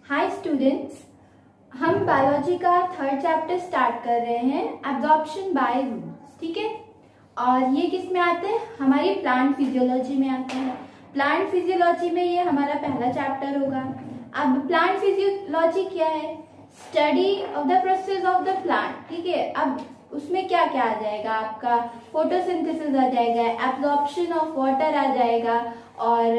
Hi students, हम biology का third chapter start कर रहे हैं, एब्जॉर्प्शन बाय रूट्स। ठीक है, और ये किस में आते हैं? हमारी प्लांट फिजियोलॉजी में आता है। प्लांट फिजियोलॉजी में ये हमारा पहला चैप्टर होगा। अब प्लांट फिजियोलॉजी क्या है? Study of the process of the plant. ठीक है, अब उसमें क्या क्या आ जाएगा? आपका फोटोसिंथेसिस आ जाएगा, एब्जॉर्प्शन ऑफ वाटर आ जाएगा और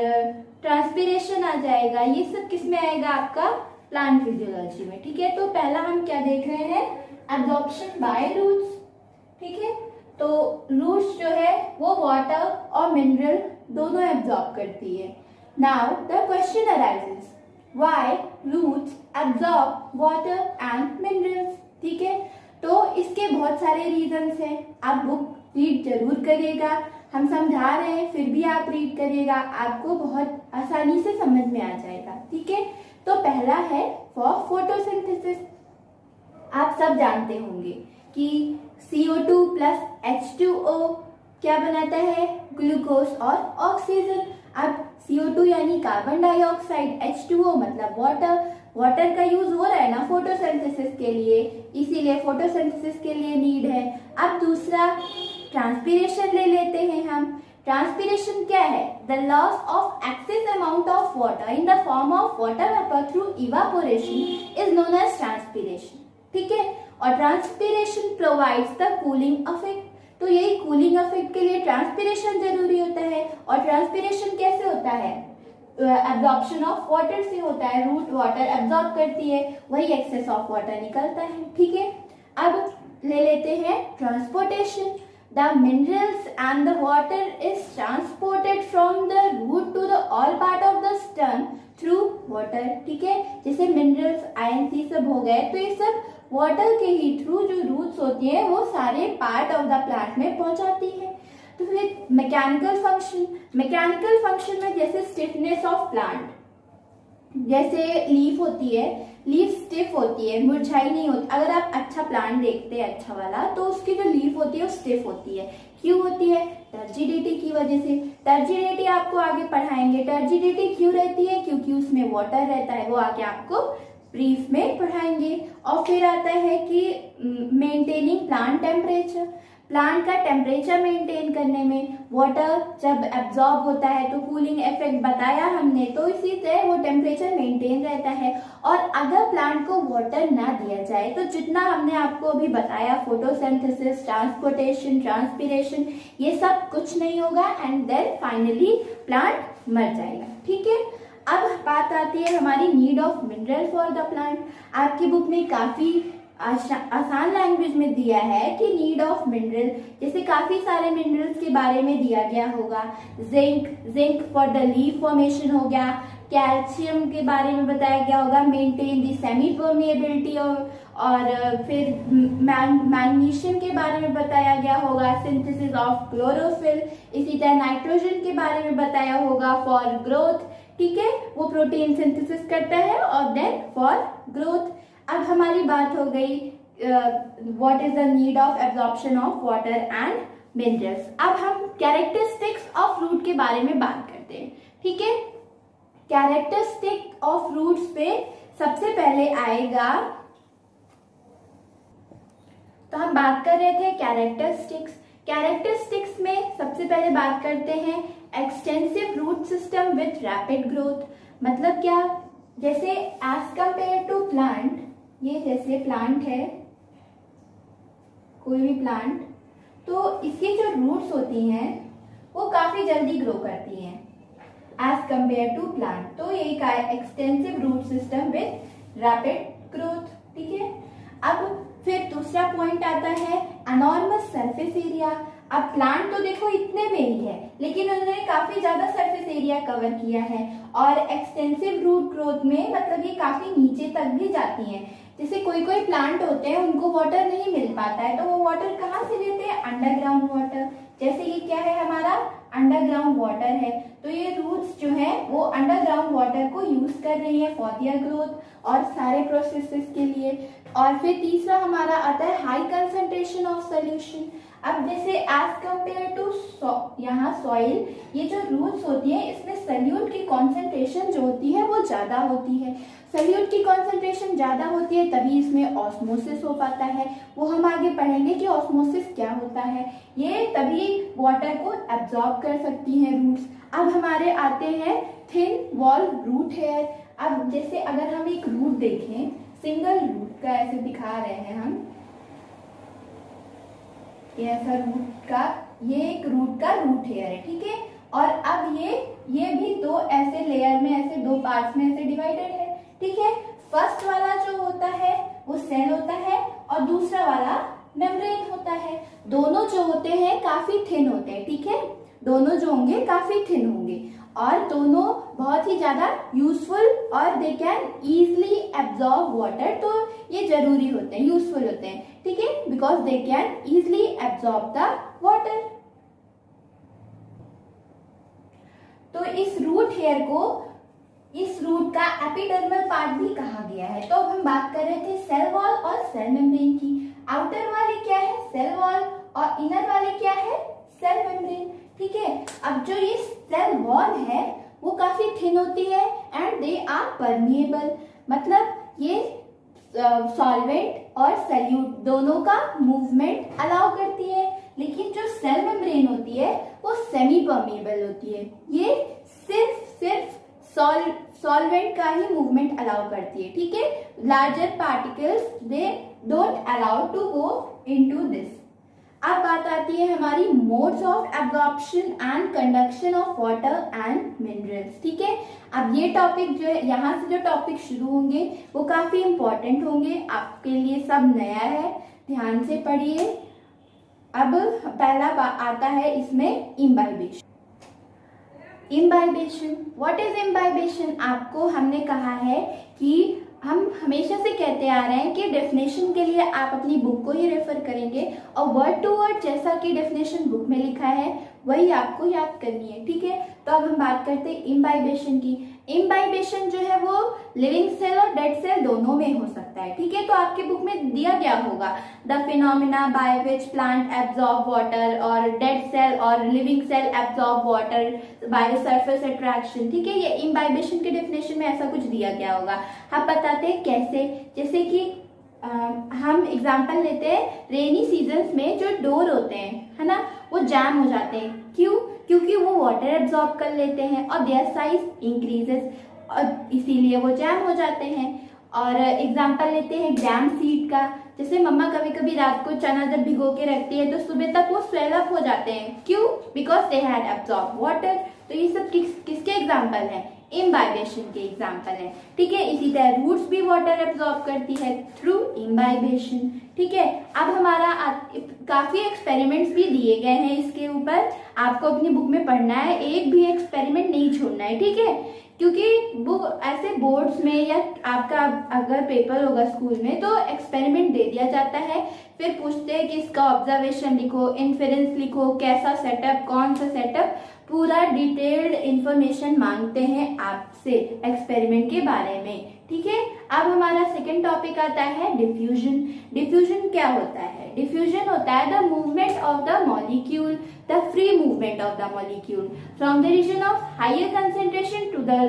ट्रांसपीरेशन आ जाएगा। ये सब किस में आएगा? आपका प्लांट फिजियोलॉजी में। ठीक है, तो पहला हम क्या देख रहे हैं? Absorption by roots. ठीक है, तो रूट्स जो है वो वाटर और मिनरल दोनों एब्जॉर्ब करती है। Now the question arises, why roots absorb water and minerals. ठीक है, तो इसके बहुत सारे रीजंस हैं। आप बुक रीड जरूर करिएगा, हम समझा रहे हैं फिर भी आप रीड करिएगा, आपको बहुत आसानी से समझ में आ जाएगा। ठीक है, तो पहला है फॉर फोटोसिंथेसिस। आप सब जानते होंगे कि CO2 प्लस H2O क्या बनाता है? ग्लूकोज और ऑक्सीजन। अब CO2 यानी कार्बन डाइऑक्साइड, H2O मतलब वाटर। वाटर का यूज हो रहा है ना फोटोसिंथेसिस के लिए, इसीलिए फोटोसिंथेसिस के लिए नीड है। अब दूसरा ट्रांसपीरेशन ले लेते हैं हम। ट्रांसपीरेशन क्या है? The loss of excess amount of water in the form of water vapour through evaporation is known as transpiration. ठीक है, और transpiration provides the cooling effect. तो यही कूलिंग इफेक्ट के लिए ट्रांसपीरेशन जरूरी होता है। और ट्रांसपीरेशन कैसे होता है? एब्जॉर्प्शन ऑफ वाटर से होता है। रूट वाटर एब्जॉर्ब करती है, वही एक्सेस ऑफ वाटर निकलता है। ठीक है, अब ले लेते हैं transportation. The minerals and the water is transported from the root to the all part of the stem through water। ठीक है, जैसे मिनरल्स INC सब हो गए, तो ये सब वाटर के ही थ्रू जो रूट्स होती हैं वो सारे पार्ट ऑफ द प्लांट में पहुंचाती है। तो फिर मैकेनिकल फंक्शन में जैसे स्टिफनेस ऑफ प्लांट, जैसे लीफ होती है, लीफ स्टिफ होती है, मुरझाई नहीं होती। अगर आप अच्छा प्लांट देखते हैं अच्छा वाला, तो उसकी जो लीफ होती है वो स्टिफ होती है। क्यों होती है? टर्जिडिटी की वजह से। टर्जिडिटी आपको आगे पढ़ाएंगे। टर्जिडिटी क्यों रहती है? क्योंकि उसमें वाटर रहता है, वो आगे आपको ब्रीफ में पढ़ाएंगे। और फिर आता है कि मेंटेनिंग प्लांट टेम्परेचर। प्लांट का टेम्परेचर मेंटेन करने में वाटर जब एब्जॉर्ब होता है तो कूलिंग इफेक्ट बताया हमने, तो इसी तरह वो टेम्परेचर मेंटेन रहता है। और अगर प्लांट को वाटर ना दिया जाए तो जितना हमने आपको अभी बताया, फोटोसिंथेसिस, ट्रांसपोर्टेशन, ट्रांसपीरेशन, ये सब कुछ नहीं होगा एंड देन फाइनली प्लांट मर जाएगा। ठीक है, अब बात आती है हमारी need of mineral for the plant. आपकी बुक में काफी आसान लैंग्वेज में दिया है कि नीड ऑफ मिनरल, जैसे काफी सारे मिनरल्स के बारे में दिया गया होगा। Zinc for the leaf formation हो गया, कैल्शियम के बारे में बताया गया होगा, मेंटेन द सेमी परमेबिलिटी, और फिर मैग्नीशियम के बारे में बताया गया होगा, सिंथेसिस ऑफ क्लोरोफिल। इसी तरह नाइट्रोजन के बारे में बताया होगा फॉर ग्रोथ। ठीक है, वो प्रोटीन सिंथेसिस करता है और देन फॉर ग्रोथ। अब हमारी बात हो गई what is the need of absorption of water and minerals. अब हम कैरेक्टरिस्टिक्स ऑफ रूट के बारे में बात करते हैं। ठीक है, कैरेक्टरिस्टिक ऑफ रूट्स पे सबसे पहले आएगा, तो हम बात कर रहे थे कैरेक्टरिस्टिक्स। कैरेक्टरिस्टिक्स में सबसे पहले बात करते हैं extensive root system with rapid growth. मतलब क्या? जैसे एज कंपेयर टू प्लांट, ये जैसे प्लांट है, कोई भी प्लांट, तो इसकी जो रूट्स होती हैं वो काफी जल्दी ग्रो करती हैं एज कंपेयर टू प्लांट। तो यही का extensive root system with rapid growth. ठीक है, अब फिर दूसरा पॉइंट आता है एनॉर्मस सरफेस एरिया। अब प्लांट तो देखो इतने में ही है, लेकिन उन्होंने काफी ज्यादा सरफेस एरिया कवर किया है। और एक्सटेंसिव रूट ग्रोथ में मतलब ये काफी नीचे तक भी जाती हैं। जैसे कोई कोई प्लांट होते हैं उनको वाटर नहीं मिल पाता है, तो वो वाटर कहाँ से लेते हैं? Underground water. जैसे ये क्या है? हमारा अंडरग्राउंड वाटर है। तो ये रूट्स जो है वो अंडरग्राउंड वाटर को यूज कर रही है फॉर दियर ग्रोथ और सारे प्रोसेसेस के लिए। और फिर तीसरा हमारा आता है हाई कंसंट्रेशन ऑफ सोल्यूशन। अब जैसे एज कंपेयर टू यहाँ सॉइल, ये जो रूट्स होती है इसमें सल्यूट की कॉन्सेंट्रेशन जो होती है वो ज्यादा होती है। सल्यूट की कॉन्सेंट्रेशन ज़्यादा होती है तभी इसमें ऑस्मोसिस हो पाता है, वो हम आगे पढ़ेंगे कि ऑस्मोसिस क्या होता है। ये तभी वाटर को एब्जॉर्ब कर सकती हैं रूट्स। अब हमारे आते हैं थिन वॉल रूट हेयर। अब जैसे अगर हम एक रूट देखें, सिंगल रूट का ऐसे दिखा रहे हैं हम, ये ऐसा रूट का, ये एक रूट का रूट हेयर है, ठीक है। और अब ये भी दो ऐसे लेयर में, ऐसे दो पार्ट्स में ऐसे डिवाइडेड है, ठीक है। फर्स्ट वाला जो होता है वो सेल होता है और दूसरा वाला मेम्ब्रेन होता है। दोनों जो होते हैं काफी थिन होते हैं, ठीक है, दोनों जो होंगे काफी थिन होंगे और दोनों बहुत ही ज्यादा यूजफुल और they can easily absorb water. तो ये जरूरी होते हैं, यूजफुल होते हैं, ठीक है, because they can easily absorb the water. तो इस रूट हेयर को, इस रूट का एपिडर्मल पार्ट भी कहा गया है। तो अब हम बात कर रहे थे सेल वॉल और सेल मेम्ब्रेन की। आउटर वाले क्या है, सेल वॉल, और इनर वाले क्या है, सेल मेम्ब्रेन, ठीक है। अब जो ये सेल वॉल है वो काफी थिन होती है एंड दे आर परमिएबल, मतलब ये सॉल्वेंट और सल्यूट दोनों का मूवमेंट अलाउ करती है। लेकिन जो सेल मेम्ब्रेन होती है वो सेमी परमिएबल होती है, ये सिर्फ सॉल्वेंट का ही मूवमेंट अलाउ करती है, ठीक है। Larger particles they don't allow to go into this. अब बात आती है हमारी modes of absorption and conduction of water and minerals, ठीक है। अब ये टॉपिक जो है, यहाँ से जो टॉपिक शुरू होंगे वो काफी इंपॉर्टेंट होंगे, आपके लिए सब नया है, ध्यान से पढ़िए। अब पहला आता है इसमें imbibition. Imbibition, what is imbibition? आपको हमने कहा है कि हम हमेशा से कहते आ रहे हैं कि डेफिनेशन के लिए आप अपनी बुक को ही रेफर करेंगे और वर्ड टू वर्ड जैसा कि डेफिनेशन बुक में लिखा है वही आपको याद करनी है, ठीक है। तो अब हम बात करते हैं इम्बाइबेशन की। इम्बाइबेशन जो है वो लिविंग सेल और डेड सेल दोनों में हो सकता है, ठीक है। तो आपके बुक में दिया गया होगा the phenomena by which plant absorb water, और डेड सेल और living cell absorb water by surface attraction, ठीक है। ये इम्बाइबेशन के डेफिनेशन में ऐसा कुछ दिया गया होगा। हम बताते हैं कैसे, जैसे कि हम एग्जाम्पल लेते हैं, रेनी सीजन्स में जो डोर होते हैं, है ना, वो जैम हो जाते हैं। क्यों? क्योंकि वो वाटर एब्जॉर्ब कर लेते हैं और देयर साइज इंक्रीजेस, और इसीलिए वो जैम हो जाते हैं। और एग्जाम्पल लेते हैं ग्राम सीड का, जैसे मम्मा कभी कभी रात को चना जब भिगो के रखती है तो सुबह तक वो स्वेल अप हो जाते हैं। क्यों? Because they had absorb water. तो ये सब किसके एग्जाम्पल हैं? इम्बाइबेशन के एग्जाम्पल है, ठीक है। इसी तरह रूट्स भी वाटर एब्जॉर्ब करती है थ्रू इम्बाइबेशन, ठीक है। अब हमारा काफी एक्सपेरिमेंट्स भी दिए गए हैं इसके ऊपर, आपको अपनी बुक में पढ़ना है, एक भी एक्सपेरिमेंट नहीं छोड़ना है, ठीक है। क्योंकि बुक ऐसे बोर्ड्स में या आपका अगर पेपर होगा स्कूल में तो एक्सपेरिमेंट दे दिया जाता है, फिर पूछते हैं कि इसका ऑब्जर्वेशन लिखो, इन्फेरेंस लिखो, कैसा सेटअप, कौन सा सेटअप, पूरा डिटेल्ड इंफॉर्मेशन मांगते हैं आपसे एक्सपेरिमेंट के बारे में, ठीक है। अब हमारा सेकंड टॉपिक आता है डिफ्यूजन। डिफ्यूजन क्या होता है? डिफ्यूजन होता है the movement of the molecule, the free movement of the molecule from the region of higher concentration to the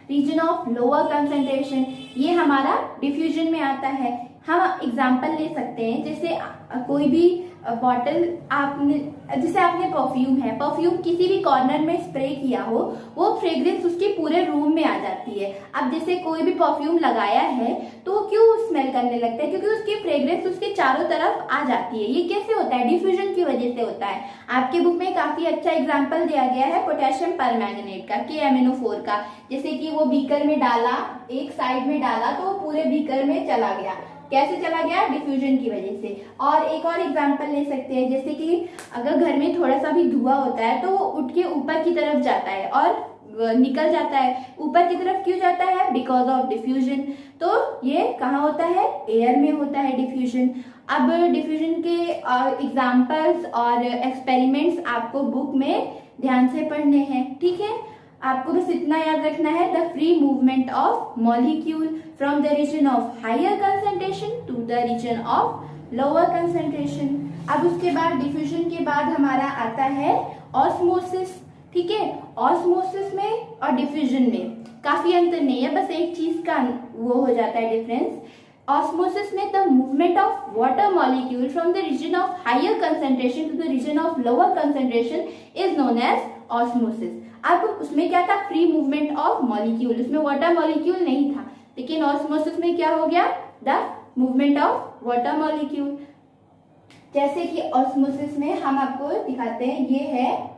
region of lower concentration. ये हमारा डिफ्यूजन में आता है। हम एग्जाम्पल ले सकते हैं, जैसे कोई भी बॉटल आपने, जैसे आपने परफ्यूम है, परफ्यूम किसी भी कॉर्नर में स्प्रे किया हो, वो फ्रेग्रेंस उसके पूरे रूम में आ जाती है। अब जैसे कोई भी परफ्यूम लगाया है तो वो क्यों स्मेल करने लगता है? क्योंकि उसकी फ्रेग्रेंस उसके चारों तरफ आ जाती है। ये कैसे होता है? डिफ्यूजन की वजह से होता है। आपके बुक में काफी अच्छा एग्जाम्पल दिया गया है पोटेशियम परमैंगनेट का, KMnO4 का। जैसे कि वो बीकर में डाला, एक साइड में डाला तो वो पूरे बीकर में चला गया। कैसे चला गया? डिफ्यूजन की वजह से। और एक और एग्जांपल ले सकते हैं, जैसे कि अगर घर में थोड़ा सा भी धुआं होता है तो वो उठ के ऊपर की तरफ जाता है और निकल जाता है। ऊपर की तरफ क्यों जाता है? Because of diffusion. तो ये कहाँ होता है? एयर में होता है डिफ्यूजन। अब डिफ्यूजन के एग्जाम्पल्स और एक्सपेरिमेंट्स आपको बुक में ध्यान से पढ़ने हैं, ठीक है। आपको बस इतना याद रखना है, the free movement of molecule from the region of higher concentration to the region of lower concentration. अब उसके बाद डिफ्यूजन के बाद हमारा आता है ऑस्मोसिस, ठीक है। ऑस्मोसिस में और डिफ्यूजन में काफी अंतर नहीं है, बस एक चीज का वो हो जाता है डिफरेंस। ऑस्मोसिस में the movement of water molecule from the region of higher concentration to the region of lower concentration is known as osmosis. अब उसमें क्या था, फ्री मूवमेंट ऑफ मॉलिक्यूल, उसमें वाटर मॉलिक्यूल नहीं था। लेकिन ऑस्मोसिस में क्या हो गया, the movement of water molecule. जैसे कि ऑस्मोसिस में हम आपको दिखाते हैं, ये है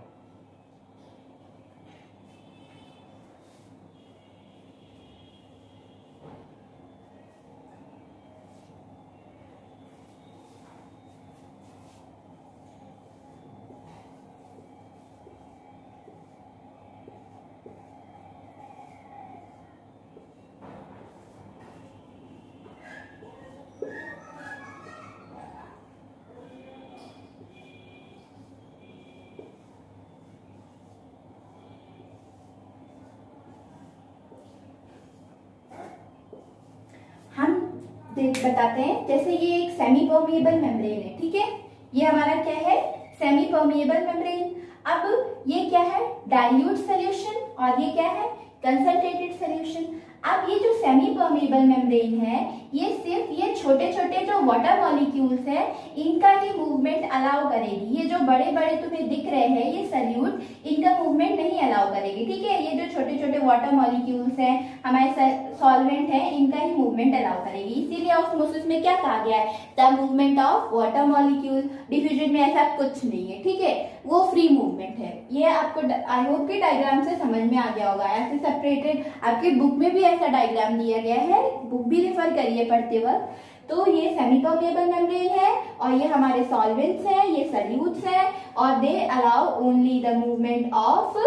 बताते हैं। जैसे ये एक सेमी परमिएबल मेम्ब्रेन है, ठीक है, ये हमारा क्या है, सेमी परमिएबल मेम्ब्रेन। अब ये क्या है, डाइल्यूट सॉल्यूशन, और ये क्या है, कंसंट्रेटेड सॉल्यूशन। अब ये जो सेमी परमिएबल मेम्ब्रेन है, ये सिर्फ ये छोटे छोटे जो वाटर मॉलिक्यूल्स है इनका ही मूवमेंट अलाउ करेगी। ये जो बड़े बड़े तुम्हें दिख रहे हैं ये सल्यूट, इनका मूवमेंट नहीं अलाउ करेगी, ठीक है। ये जो छोटे छोटे वाटर मॉलिक्यूल्स हैं, हमारे सॉल्वेंट है, इनका ही मूवमेंट अलाउ करेगी। इसीलिए ऑस्मोसिस में क्या कहा गया है, the movement of water molecule. Diffusion में ऐसा कुछ नहीं है, ठीक है, वो फ्री मूवमेंट है। ये आपको आई होप कि डायग्राम से समझ में आ गया होगा। ऐसे सेपरेटेड आपकी बुक में भी ऐसा डायग्राम दिया गया है, बुक भी रेफर करिए पढ़ते वक्त। तो ये सेमी परमिएबल मेम्ब्रेन है, और ये हमारे सॉल्वेंट्स हैं, ये सल्यूट्स हैं, और they allow only the movement of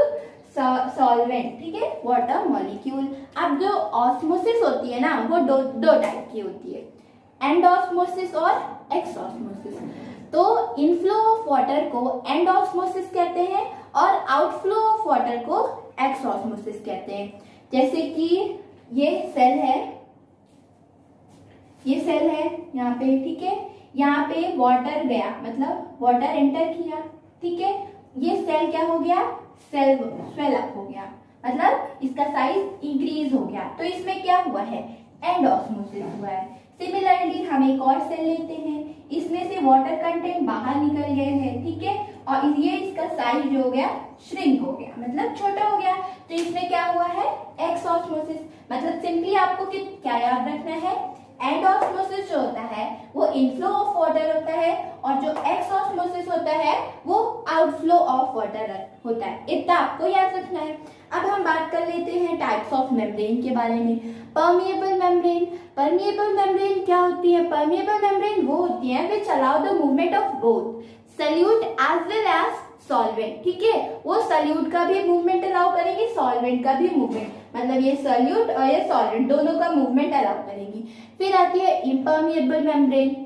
solvent, ठीक है, वाटर मॉलिक्यूल। अब जो ऑस्मोसिस होती है ना, वो दो टाइप की होती है, एंडोस्मोसिस और एक्सोस्मोसिस। तो इनफ्लो ऑफ वाटर को एंडोस्मोसिस कहते हैं, और आउटफ्लो ऑफ वाटर को एक्सोस्मोसिस कहते हैं। जैसे कि ये सेल है, ये सेल है यहाँ पे, ठीक है, यहाँ पे वाटर गया, मतलब वाटर एंटर किया, ठीक है, ये सेल क्या हो गया, सेल स्वेल अप हो गया, मतलब इसका साइज इंक्रीज हो गया। तो इसमें क्या हुआ है, एंडोस्मोसिस हुआ है। सिमिलरली हम एक और सेल लेते हैं, इसमें से वाटर कंटेंट बाहर निकल गए हैं, ठीक है, और ये इसका साइज हो गया, श्रिंक हो गया, मतलब छोटा हो गया। तो इसमें क्या हुआ है, एक्सोस्मोसिस। मतलब सिंपली आपको क्या याद रखना है, एंडोस्मोसिस जो होता है वो इनफ्लो ऑफ वाटर होता है, और जो एक्सोस्मोसिस होता है वो आउटफ्लो ऑफ वाटर होता है। इतना आपको याद रखना है। अब हम बात कर लेते हैं टाइप्स ऑफ मेम्ब्रेन के बारे में। परमिएबल मेम्ब्रेन, परमिएबल मेम्ब्रेन क्या होती है, परमिएबल मेम्ब्रेन वो होती है which allow the movement of both solute as well as solvent, ठीक है, वो सल्यूट का भी मूवमेंट अलाउ करेगी, सॉल्वेंट का भी मूवमेंट, मतलब ये सल्यूट और ये सॉल्वेंट दोनों का मूवमेंट अलाउ करेगी। फिर आती है इम्पर्मिएबल मेम्ब्रेन।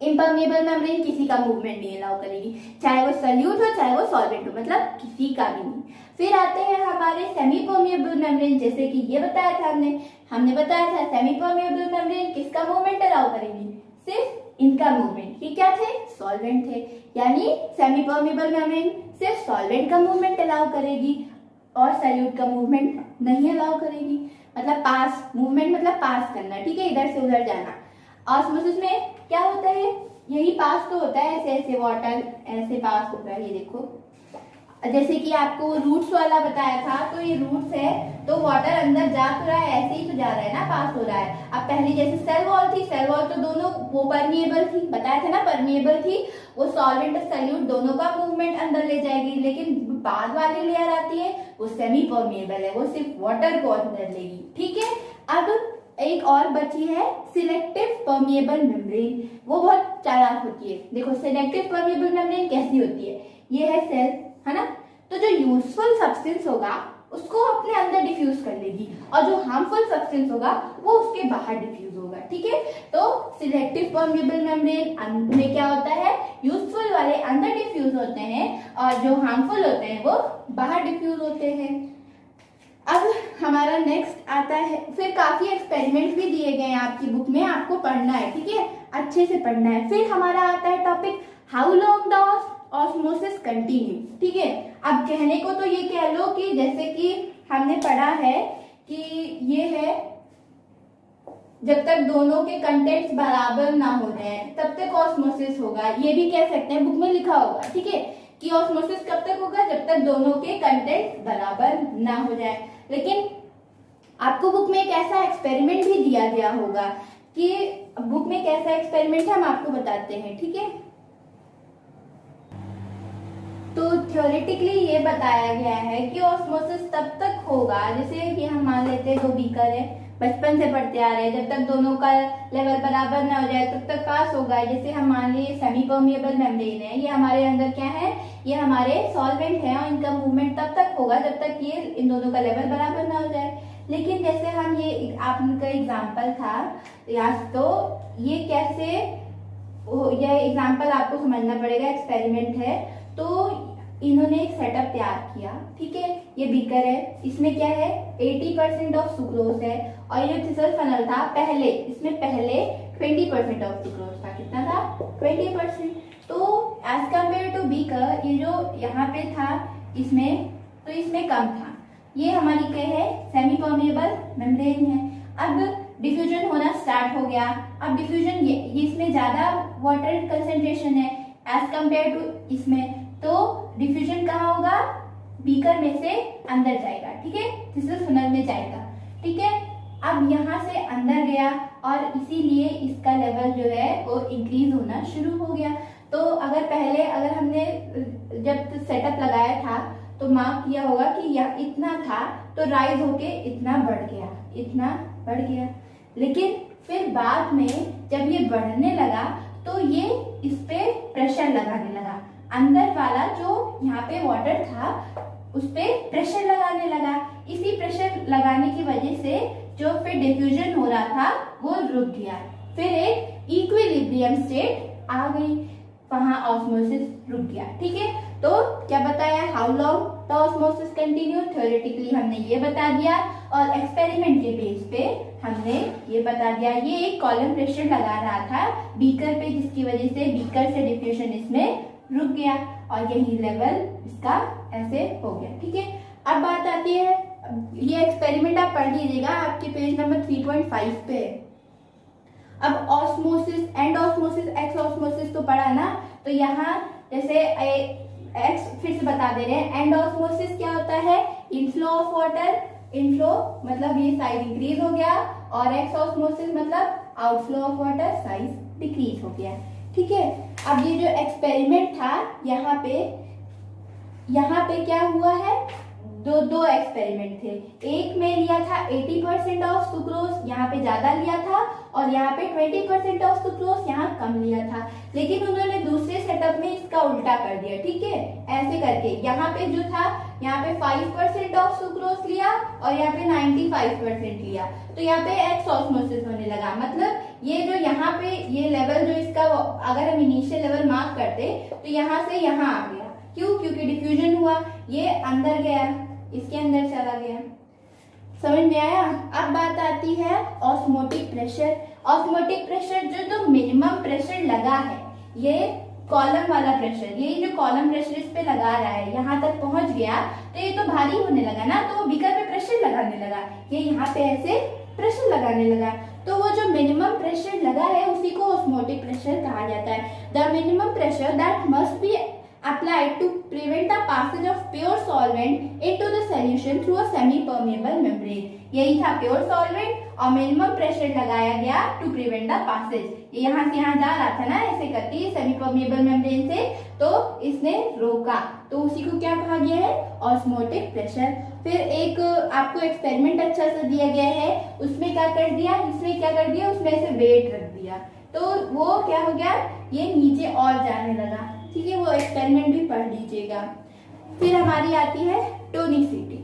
इम्पर्मिएबल मेम्ब्रेन किसी का मूवमेंट नहीं अलाउ करेगी, चाहे वो सल्यूट हो चाहे वो सॉल्वेंट हो, मतलब किसी का भी नहीं। फिर आते हैं हमारे सेमी परमिएबल मेम्ब्रेन। जैसे कि ये बताया था हमने बताया था सेमी परमिएबल मेम्ब्रेन किसका मूवमेंट अलाउ करेगी, सिर्फ इनका मूवमेंट। ये क्या थे, सॉल्वेंट थे, यानी सेमी परमिएबल मेम्ब्रेन सिर्फ सॉल्वेंट का मूवमेंट अलाउ करेगी और सल्यूट का मूवमेंट नहीं अलाउ करेगी। मतलब पास मूवमेंट, मतलब पास करना, ठीक है, इधर से उधर जाना। ऑस्मोसिस में क्या होता है, यही पास तो होता है, ऐसे ऐसे वाटर ऐसे पास होता है। ये देखो, जैसे कि आपको रूट्स वाला बताया था, तो ये रूट्स है, तो वाटर अंदर जा तो रहा है, ऐसे ही तो जा रहा है ना, पास हो रहा है। अब पहले जैसे सेल वॉल थी, सेल वॉल तो दोनों वो परमिएबल थी, बताया था ना, परमिएबल थी, वो सॉल्वेंट और सल्यूट दोनों का मूवमेंट अंदर ले जाएगी। लेकिन बाद वाली लेयर आती है वो सेमी परमिएबल है, वो सिर्फ वाटर को अंदर लेगी, ठीक है। अब एक और बची है सिलेक्टिव परमिएबल मेम्ब्रेन, वो बहुत चालाक होती है। देखो सिलेक्टिव परमिएबल मेम्ब्रेन कैसी होती है, ये है सेल, है ना, तो जो यूजफुल सब्सटेंस होगा उसको अपने अंदर डिफ्यूज कर लेगी, और जो हार्मफुल सब्सटेंस होगा वो उसके बाहर डिफ्यूज होगा, ठीक है। तो सिलेक्टिव परमिएबल मेम्ब्रेन में क्या होता है, यूजफुल वाले अंदर डिफ्यूज होते हैं और जो हार्मफुल होते हैं वो बाहर डिफ्यूज होते हैं। अब हमारा नेक्स्ट आता है, फिर काफी एक्सपेरिमेंट भी दिए गए हैं आपकी बुक में, आपको पढ़ना है, ठीक है, अच्छे से पढ़ना है। फिर हमारा आता है topic how long the osmosis continue. ठीक है, अब कहने को तो ये कह लो कि जैसे कि हमने पढ़ा है कि ये है जब तक दोनों के कंटेंट्स बराबर ना हो जाए तब तक ऑस्मोसिस होगा। ये भी कह सकते हैं, बुक में लिखा होगा, ठीक है, कि ऑस्मोसिस कब तक होगा, जब तक दोनों के कंटेंट्स बराबर ना हो जाए। लेकिन आपको बुक में एक ऐसा एक्सपेरिमेंट भी दिया गया होगा कि बुक में कैसा एक्सपेरिमेंट है हम आपको बताते हैं। ठीक है, तो थ्योरेटिकली ये बताया गया है कि ऑस्मोसिस तब तक होगा, जैसे कि हम मान लेते हैं दो बीकर है, बचपन से पढ़ते आ रहे हैं, जब तक दोनों का लेवल बराबर ना हो जाए तब तक पास होगा। जैसे हम मान लीजिए सेमी परमिएबल मेम्ब्रेन है, ये हमारे अंदर क्या है, ये हमारे सॉल्वेंट है और इनका मूवमेंट तब तक होगा जब तक ये इन दोनों का लेवल बराबर ना हो जाए। लेकिन जैसे हम ये आपका एग्जाम्पल था या तो ये कैसे, यह एग्जाम्पल आपको समझना पड़ेगा, एक्सपेरिमेंट है। तो इन्होंने एक सेटअप तैयार किया, ठीक है, ये बीकर है, इसमें क्या है 80% ऑफ सुक्रोज है और ये थिसल फनल था पहले, इसमें पहले 20% ऑफ सुक्रोज था। कितना था? 20%। तो एज कम्पेयर टू बीकर, ये जो यहाँ पे था इसमें, तो इसमें कम था। ये हमारी क्या है, सेमी परमिएबल मेम्ब्रेन है। अब डिफ्यूजन होना स्टार्ट हो गया। अब डिफ्यूजन ये इसमें ज्यादा वाटर कंसेंट्रेशन है एज कम्पेयर टू इसमें, तो डिफ्यूजन कहाँ होगा, बीकर में से अंदर जाएगा, ठीक है, थिसल फनल में जाएगा। ठीक है, अब यहाँ से अंदर गया और इसीलिए इसका लेवल जो है वो इंक्रीज होना शुरू हो गया। तो अगर हमने जब सेटअप लगाया था तो मार्क किया होगा कि यह इतना था तो राइज होके इतना बढ़ गया। लेकिन फिर बाद में जब ये बढ़ने लगा तो ये इस पे प्रेशर लगाने लगा, अंदर वाला जो यहाँ पे वाटर था उस पे प्रेशर लगाने लगा। इसी प्रेशर लगाने की वजह से जो फिर डिफ्यूजन हो रहा था वो रुक गया, फिर एक इक्विलिब्रियम स्टेट आ गई, वहां ऑस्मोसिस रुक गया। ठीक है, तो क्या बताया, how long the osmosis continue, theoretically हमने ये बता दिया और एक्सपेरिमेंट के बेस पे हमने ये बता दिया। ये एक कॉलम प्रेशर लगा रहा था बीकर पे, जिसकी वजह से बीकर से डिफ्यूजन इसमें रुक गया और यही लेवल इसका ऐसे हो गया। ठीक है, अब बात आती है, ये एक्सपेरिमेंट आप पढ़ लीजिएगा, आपके पेज नंबर 3.5 पे। अब osmosis, and osmosis, x osmosis तो पढ़ा ना, तो यहाँ जैसे एक्स फिर से बता दे रहे हैं, एंड ऑस्मोसिस क्या होता है, इनफ्लो ऑफ वाटर, इनफ्लो मतलब ये साइज इंक्रीज हो गया, और एक्स ऑस्मोसिस मतलब outflow of water, size decrease हो गया। ठीक है, अब ये जो एक्सपेरिमेंट था यहाँ पे क्या हुआ है, दो एक्सपेरिमेंट थे। एक में लिया था 80% ऑफ सुक्रोज, यहाँ पे ज्यादा लिया था, और यहाँ पे 20% ऑफ सुक्रोज, यहाँ कम लिया था। लेकिन उन्होंने दूसरे सेटअप में इसका उल्टा कर दिया। ठीक है, ऐसे करके यहाँ पे जो था, यहाँ पे 5% ऑफ सुक्रोज लिया और यहाँ पे 95% लिया, तो यहाँ पे एक्स ऑस्मोसिस होने लगा। मतलब ये जो यहाँ पे ये लेवल जो इसका, अगर हम इनिशियल लेवल मार्क करते तो यहाँ से यहाँ आ गया, क्यों, क्योंकि डिफ्यूजन हुआ, ये अंदर गया, इसके अंदर चला गया। समझ में आया? अब बात आती है ऑस्मोटिक प्रेशर। ऑस्मोटिक प्रेशर जो मिनिमम प्रेशर लगा है, ये कॉलम वाला प्रेशर, ये जो कॉलम प्रेशर इस पे लगा रहा है, यहाँ तक पहुंच गया तो ये तो भारी होने लगा ना, तो बीकर पे प्रेशर लगाने लगा, ये यहाँ पे ऐसे प्रेशर लगाने लगा, तो वो जो मिनिमम प्रेशर लगा है उसी को ऑस्मोटिक प्रेशर कहा जाता है। The minimum pressure that must be applied to prevent the passage of pure solvent into the solution through a semi-permeable membrane। यही था प्योर सॉल्वेंट और मिनिमम प्रेशर लगाया गया टू प्रिवेंट द पासेज। ये यहाँ से यहाँ जा रहा था ना ऐसे करके सेमी परमिएबल मेम्ब्रेन से, तो इसने रोका, तो उसी को क्या कहा गया है, ऑस्मोटिक प्रेशर। फिर एक आपको एक्सपेरिमेंट अच्छा सा दिया गया है, उसमें क्या कर दिया, उसमें ऐसे वेट रख दिया, तो वो क्या हो गया, ये नीचे और जाने लगा। ठीक है, वो एक्सपेरिमेंट भी पढ़ लीजिएगा। फिर हमारी आती है टोनिसिटी।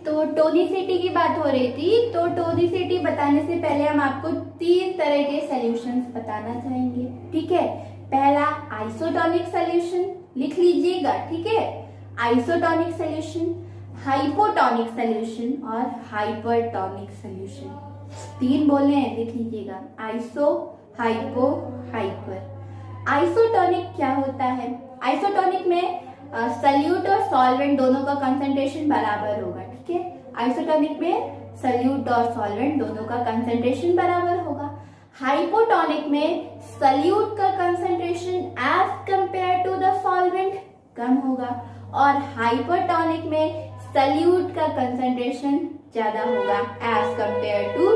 तो टोनिसिटी की बात हो रही थी, तो टोनिसिटी बताने से पहले हम आपको 3 तरह के सॉल्यूशंस बताना चाहेंगे। ठीक है, पहला आइसोटोनिक सॉल्यूशन, लिख लीजिएगा। ठीक है, आइसोटोनिक सॉल्यूशन, हाइपोटोनिक सॉल्यूशन और हाइपरटोनिक सॉल्यूशन। 3 बोले हैं, लिख लीजिएगा, आइसो, हाइपो, हाइपर। आइसोटोनिक क्या होता है? आइसोटोनिक में सल्यूट और सॉल्वेंट दोनों का कंसंट्रेशन बराबर होगा, ठीक है। आइसोटोनिक में सल्यूट और सॉल्वेंट दोनों का कंसंट्रेशन बराबर होगा। हाइपोटोनिक में सल्यूट का concentration as compare to the solvent कम होगा और हाइपरटोनिक में सल्यूट का कंसंट्रेशन ज्यादा होगा एज कंपेयर टू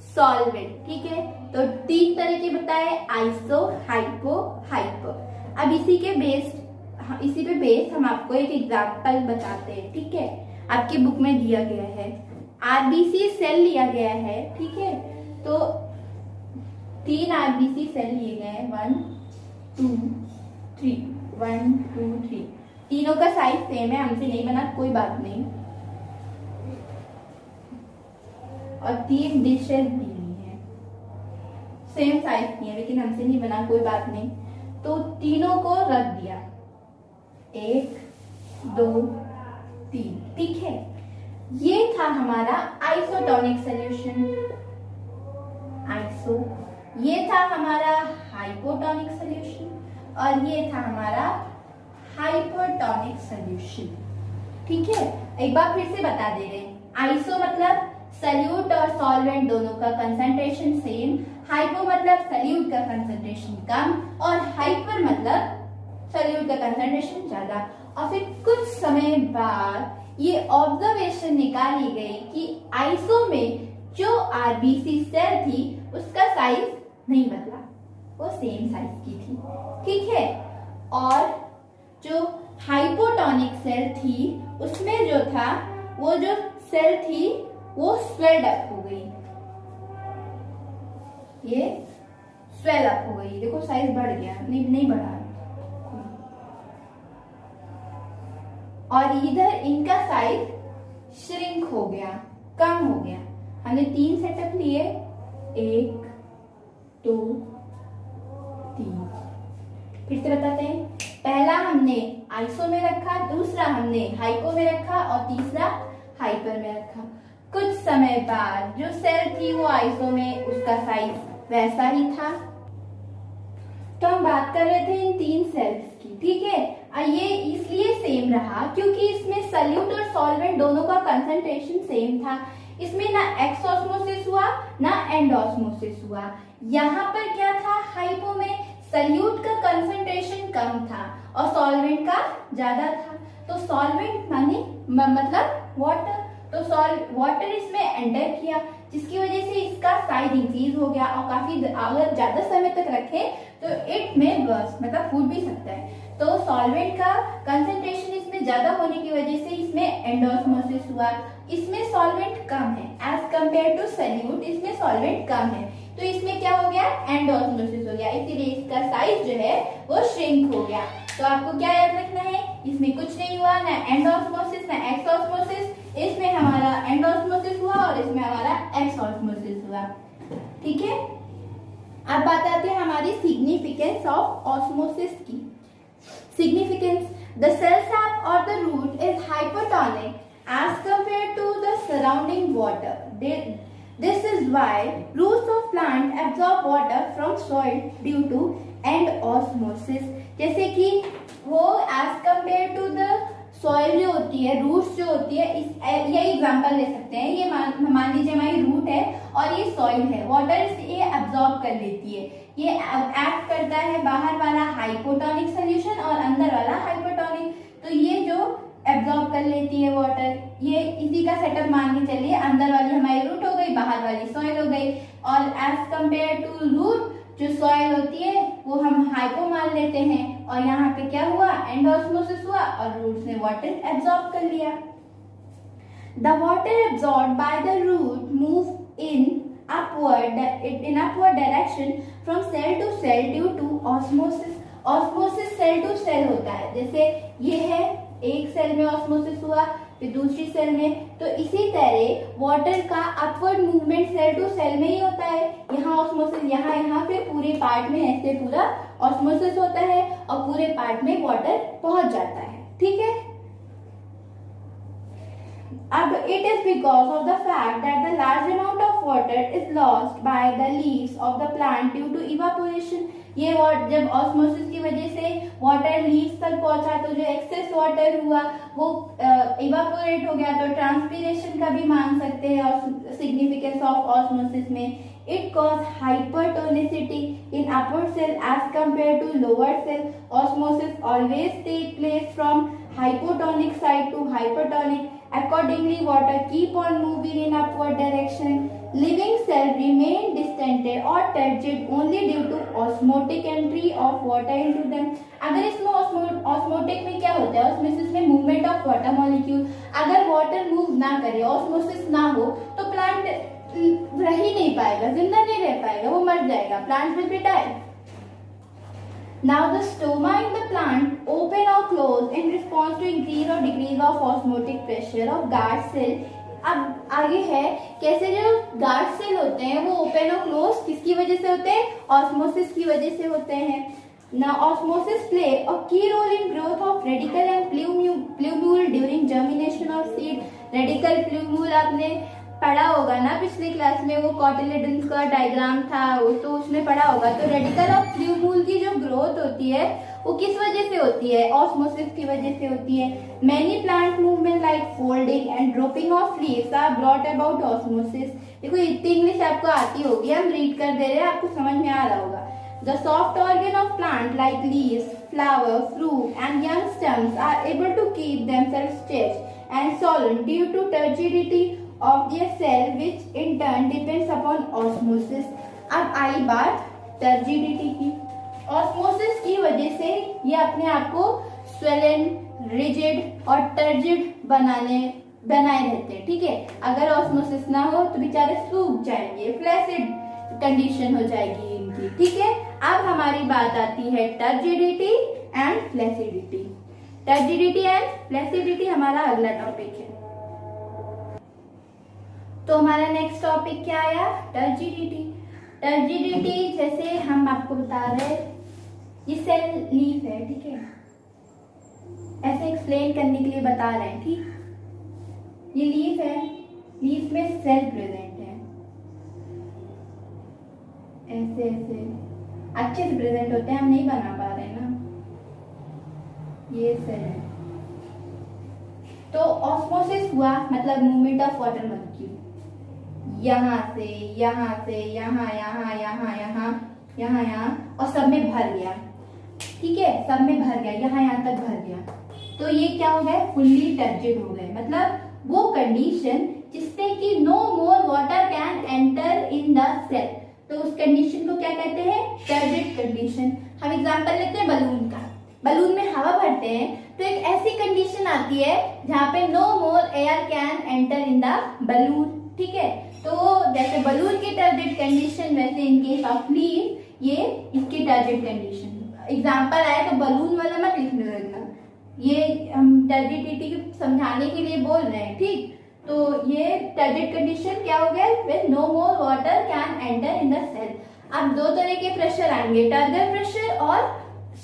सॉल्वेंट, ठीक है। तो 3 तरह के बताए, आइसो, हाइपो, हाइपर। अब इसी पे बेस हम आपको एक एग्जांपल बताते हैं, ठीक है। आपकी बुक में दिया गया है, आरबीसी सेल लिया गया है, ठीक है। तो 3 आरबीसी सेल लिए गए हैं, 1 2 3, 1 2 3। तीनों का साइज सेम है, हमसे नहीं बना कोई बात नहीं। और 3 डिशेस दी हुई है, सेम साइज की है लेकिन हमसे नहीं बना कोई बात नहीं। तो तीनों को रख दिया, 1 2 3, ठीक है। ये था हमारा आइसोटोनिक सॉल्यूशन, आइसो। ये था हमारा हाइपोटोनिक सॉल्यूशन और ये था हमारा हाइपरटोनिक सॉल्यूशन, ठीक है। एक बार फिर से बता दे रहे, आइसो मतलब सल्यूट और सॉल्वेंट दोनों का कंसंट्रेशन सेम, हाइपो मतलब सल्यूट का कंसंट्रेशन कम और हाइपर मतलब सल्यूट का कंसंट्रेशन ज्यादा। और फिर कुछ समय बाद ये ऑब्जर्वेशन निकाली गई कि आइसो में जो आरबीसी सेल थी उसका साइज नहीं बदला, वो सेम साइज की थी, ठीक है। और जो हाइपोटोनिक सेल थी उसमें जो था, वो जो सेल थी वो स्वेल्ड अप हो गई, ये स्वेल अप हो गई, देखो साइज बढ़ गया, नहीं बढ़ा। और इधर इनका साइज श्रिंक हो गया, कम हो गया। हमने 3 सेटअप लिए, 1 2 3। फिर से बताते हैं, पहला हमने आइसो में रखा, दूसरा हमने हाइपो में रखा और तीसरा हाइपर में रखा। कुछ समय बाद जो सेल थी वो आइसो में, उसका साइज वैसा ही था। तो हम बात कर रहे थे इन 3 सेल्स की, ठीक है। ये इसलिए सेम रहा क्योंकि इसमें सल्यूट और सॉल्वेंट दोनों का कंसंट्रेशन सेम था। इसमें ना एक्स ऑस्मोसिस हुआ ना एंड ऑस्मोसिस हुआ। यहाँ पर क्या था, हाइपो में सल्यूट का कंसंट्रेशन कम था और सॉल्वेंट का ज्यादा था। तो सॉल्वेंट माने मतलब वाटर, तो वाटर इसमें एंटर किया जिसकी वजह से इसका साइज इंक्रीज हो गया और काफी अगर ज्यादा समय तक रखे तो इट में बर्स्ट मतलब फूट भी सकता है। तो सॉल्वेंट का कंसंट्रेशन इसमें ज्यादा होने की वजह से इसमें एंडोस्मोसिस हुआ। इसमें सॉल्वेंट कम है एज कंपेयर टू सल्यूट, इसमें सॉल्वेंट कम है तो इसमें क्या हो गया, एंडोस्मोसिस हो गया, इसलिए इसका साइज जो है वो श्रिंक हो गया। तो आपको क्या याद रखना है, इसमें कुछ नहीं हुआ, ना एंडोस्मोसिस ना एक्सोस्मोसिस, इसमें हमारा एंडोस्मोसिस हुआ और इसमें हमारा एक्सोस्मोसिस हुआ, ठीक है। अब बात आती है हमारी सिग्निफिकेंस ऑफ ऑस्मोसिस की। सिग्निफिकेंस, द सेल सैप और the root is hypotonic as compared to the surrounding water. This is why roots of plant absorb water from soil due to end osmosis. जैसे कि वो as compared to the soil जो होती है, roots जो होती है, ये एग्जांपल ले सकते हैं। ये मान लीजिए हमारी रूट है और ये सॉइल है, वाटर ये एब्जॉर्ब कर लेती है, ये एक्ट करता है बाहर वाला हाइपोटोनिक सोल्यूशन और अंदर वाला हाइपोटोनिक। तो ये जो एब्जॉर्ब कर लेती है वाटर, ये इसी का सेटअप मान के चलिए, अंदर वाली हमारी रूट हो गई, बाहर वाली सॉइल हो गई। और एज कंपेयर टू रूट जो सॉइल होती है वो हम हाइपो मान लेते हैं और यहाँ पे क्या हुआ, एंडोस्मोसिस हुआ और रूट्स ने वाटर एब्जॉर्ब कर लिया। The water absorb by the root move in upward direction from cell to cell due to osmosis. Osmosis cell to cell होता है, जैसे ये है एक सेल में ऑस्मोसिस हुआ फिर दूसरी सेल में, तो इसी तरह वाटर का upward movement cell to cell में ही होता है। यहाँ ऑस्मोसिस, यहाँ पे पूरे पार्ट में ऐसे पूरा ऑस्मोसिस होता है और पूरे पार्ट में वाटर पहुंच जाता है, ठीक है। अब it is because of the fact that the large amount of water is lost by the leaves of the plant due to evaporation. ये वाटर जब ऑस्मोसिस की वजह से वाटर लीव्स तक पहुंचा तो जो एक्सेस वाटर हुआ वो इवापोरेट हो गया, तो ट्रांसपीरेशन का भी मान सकते हैं और सिग्निफिकेंस ऑफ ऑस्मोसिस में। It causes hypertonicity in upper cell as compared to lower cell. Osmosis always take place from hypotonic side to hypertonic. Accordingly, water keep on moving in upward direction. Living cell remain distended or turgid only due to osmotic entry of water into them. अगर इसमें osmotic में क्या होता है, osmosis में movement of water molecule, अगर water move ना करे, ऑस्मोसिस ना हो तो प्लांट रह ही नहीं पाएगा, जिंदा नहीं रह पाएगा, वो मर जाएगा, plant will be die. Now the stoma in the plant open or close in response to increase or decrease of osmotic pressure of guard cell. अब आगे है कैसे जो गार्ड सेल होते हैं वो ओपन और क्लोज किसकी वजह से होते हैं, ऑस्मोसिस की वजह से होते हैं। Now osmosis play a key role in growth of radical and plumule during germination of seed. Radical plumule आपने पढ़ा होगा ना पिछली क्लास में, वो कॉटिलेडन्स का डायग्राम था वो तो उसमें पढ़ा होगा। तो रेडिकल और प्लूम्यूल की जो ग्रोथ होती है वो किस वजह से होती है, ऑस्मोसिस की वजह से होती है। Many plant movement like folding and dropping of leaves are brought about osmosis. देखो इतनी इंग्लिश आपको आती होगी, हम रीड कर दे रहे हैं, आपको समझ में आ रहा होगा। The soft organ of plant like leaves, flower, fruit and young stems are able to keep themselves stretched and solid due to turgidity of their cell which in turn depends upon osmosis. अब आई बात turgidity की। Osmosis की वजह से ये अपने आप को स्वेलन, रिजिड और टर्जिड बनाए रहते हैं, ठीक है। अगर ऑस्मोसिस ना हो तो बेचारे सूख जाएंगे, फ्लैसिड कंडीशन हो जाएगी इनकी, ठीक है। अब हमारी बात आती है turgidity and flaccidity. Turgidity and flaccidity हमारा अगला टॉपिक है। तो हमारा नेक्स्ट टॉपिक क्या आया, टर्जिडिटी। टर्जिडिटी जैसे हम आपको बता रहे ये सेल लीफ है, ठीक है, ऐसे एक्सप्लेन करने के लिए बता रहे हैं, ठीक। ये लीफ है, लीफ में सेल प्रेजेंट है, ऐसे ऐसे अच्छे से प्रेजेंट होते हैं, हम नहीं बना पा रहे ना, ये सेल है। तो ऑस्मोसिस हुआ मतलब मूवमेंट ऑफ वाटर मॉलिक्यूल, यहाँ से यहाँ से यहाँ यहाँ यहाँ यहाँ यहाँ यहाँ और सब में भर गया, ठीक है, सब में भर गया, यहाँ तक भर गया। तो ये क्या हो गया, फुल्ली टर्जिड हो गए, मतलब वो कंडीशन जिससे कि no more water can enter in the cell, तो उस कंडीशन को क्या कहते हैं, टर्जिड कंडीशन। हम एग्जांपल लेते हैं बलून का। बलून में हवा भरते हैं तो एक ऐसी कंडीशन आती है जहाँ पे no more air can enter in the balloon, ठीक है। तो जैसे बलून की टर्जिड कंडीशन वैसे इन केस ऑफ लीफ ये इसकी टर्जिड कंडीशन। एग्जांपल आए तो बलून वाला मत लिखने लगना, ये हम टर्जिडिटी समझाने के लिए बोल रहे हैं, ठीक। तो ये टर्जिड कंडीशन क्या हो गया, when no more water can enter in the cell. अब दो तरह के प्रेशर आएंगे, टर्गर प्रेशर और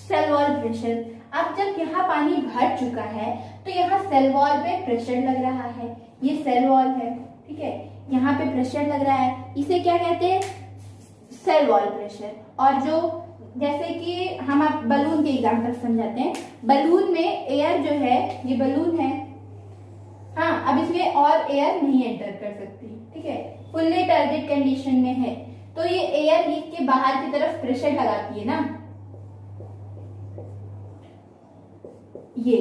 सेल वॉल प्रेशर। अब जब यहाँ पानी भर चुका है तो यहाँ सेल वॉल पे प्रेशर लग रहा है, ये सेल वॉल है, ठीक है, यहाँ पे प्रेशर लग रहा है, इसे क्या कहते हैं, सेल वॉल प्रेशर। और जो जैसे कि हम आप बलून के एग्जांपल समझाते हैं, बलून में एयर जो है, ये बलून है, हाँ, अब इसमें और एयर नहीं एंटर कर सकती, ठीक है, फुल्ली टर्जिड कंडीशन में है। तो ये एयर इसके बाहर की तरफ प्रेशर लगाती है ना, ये,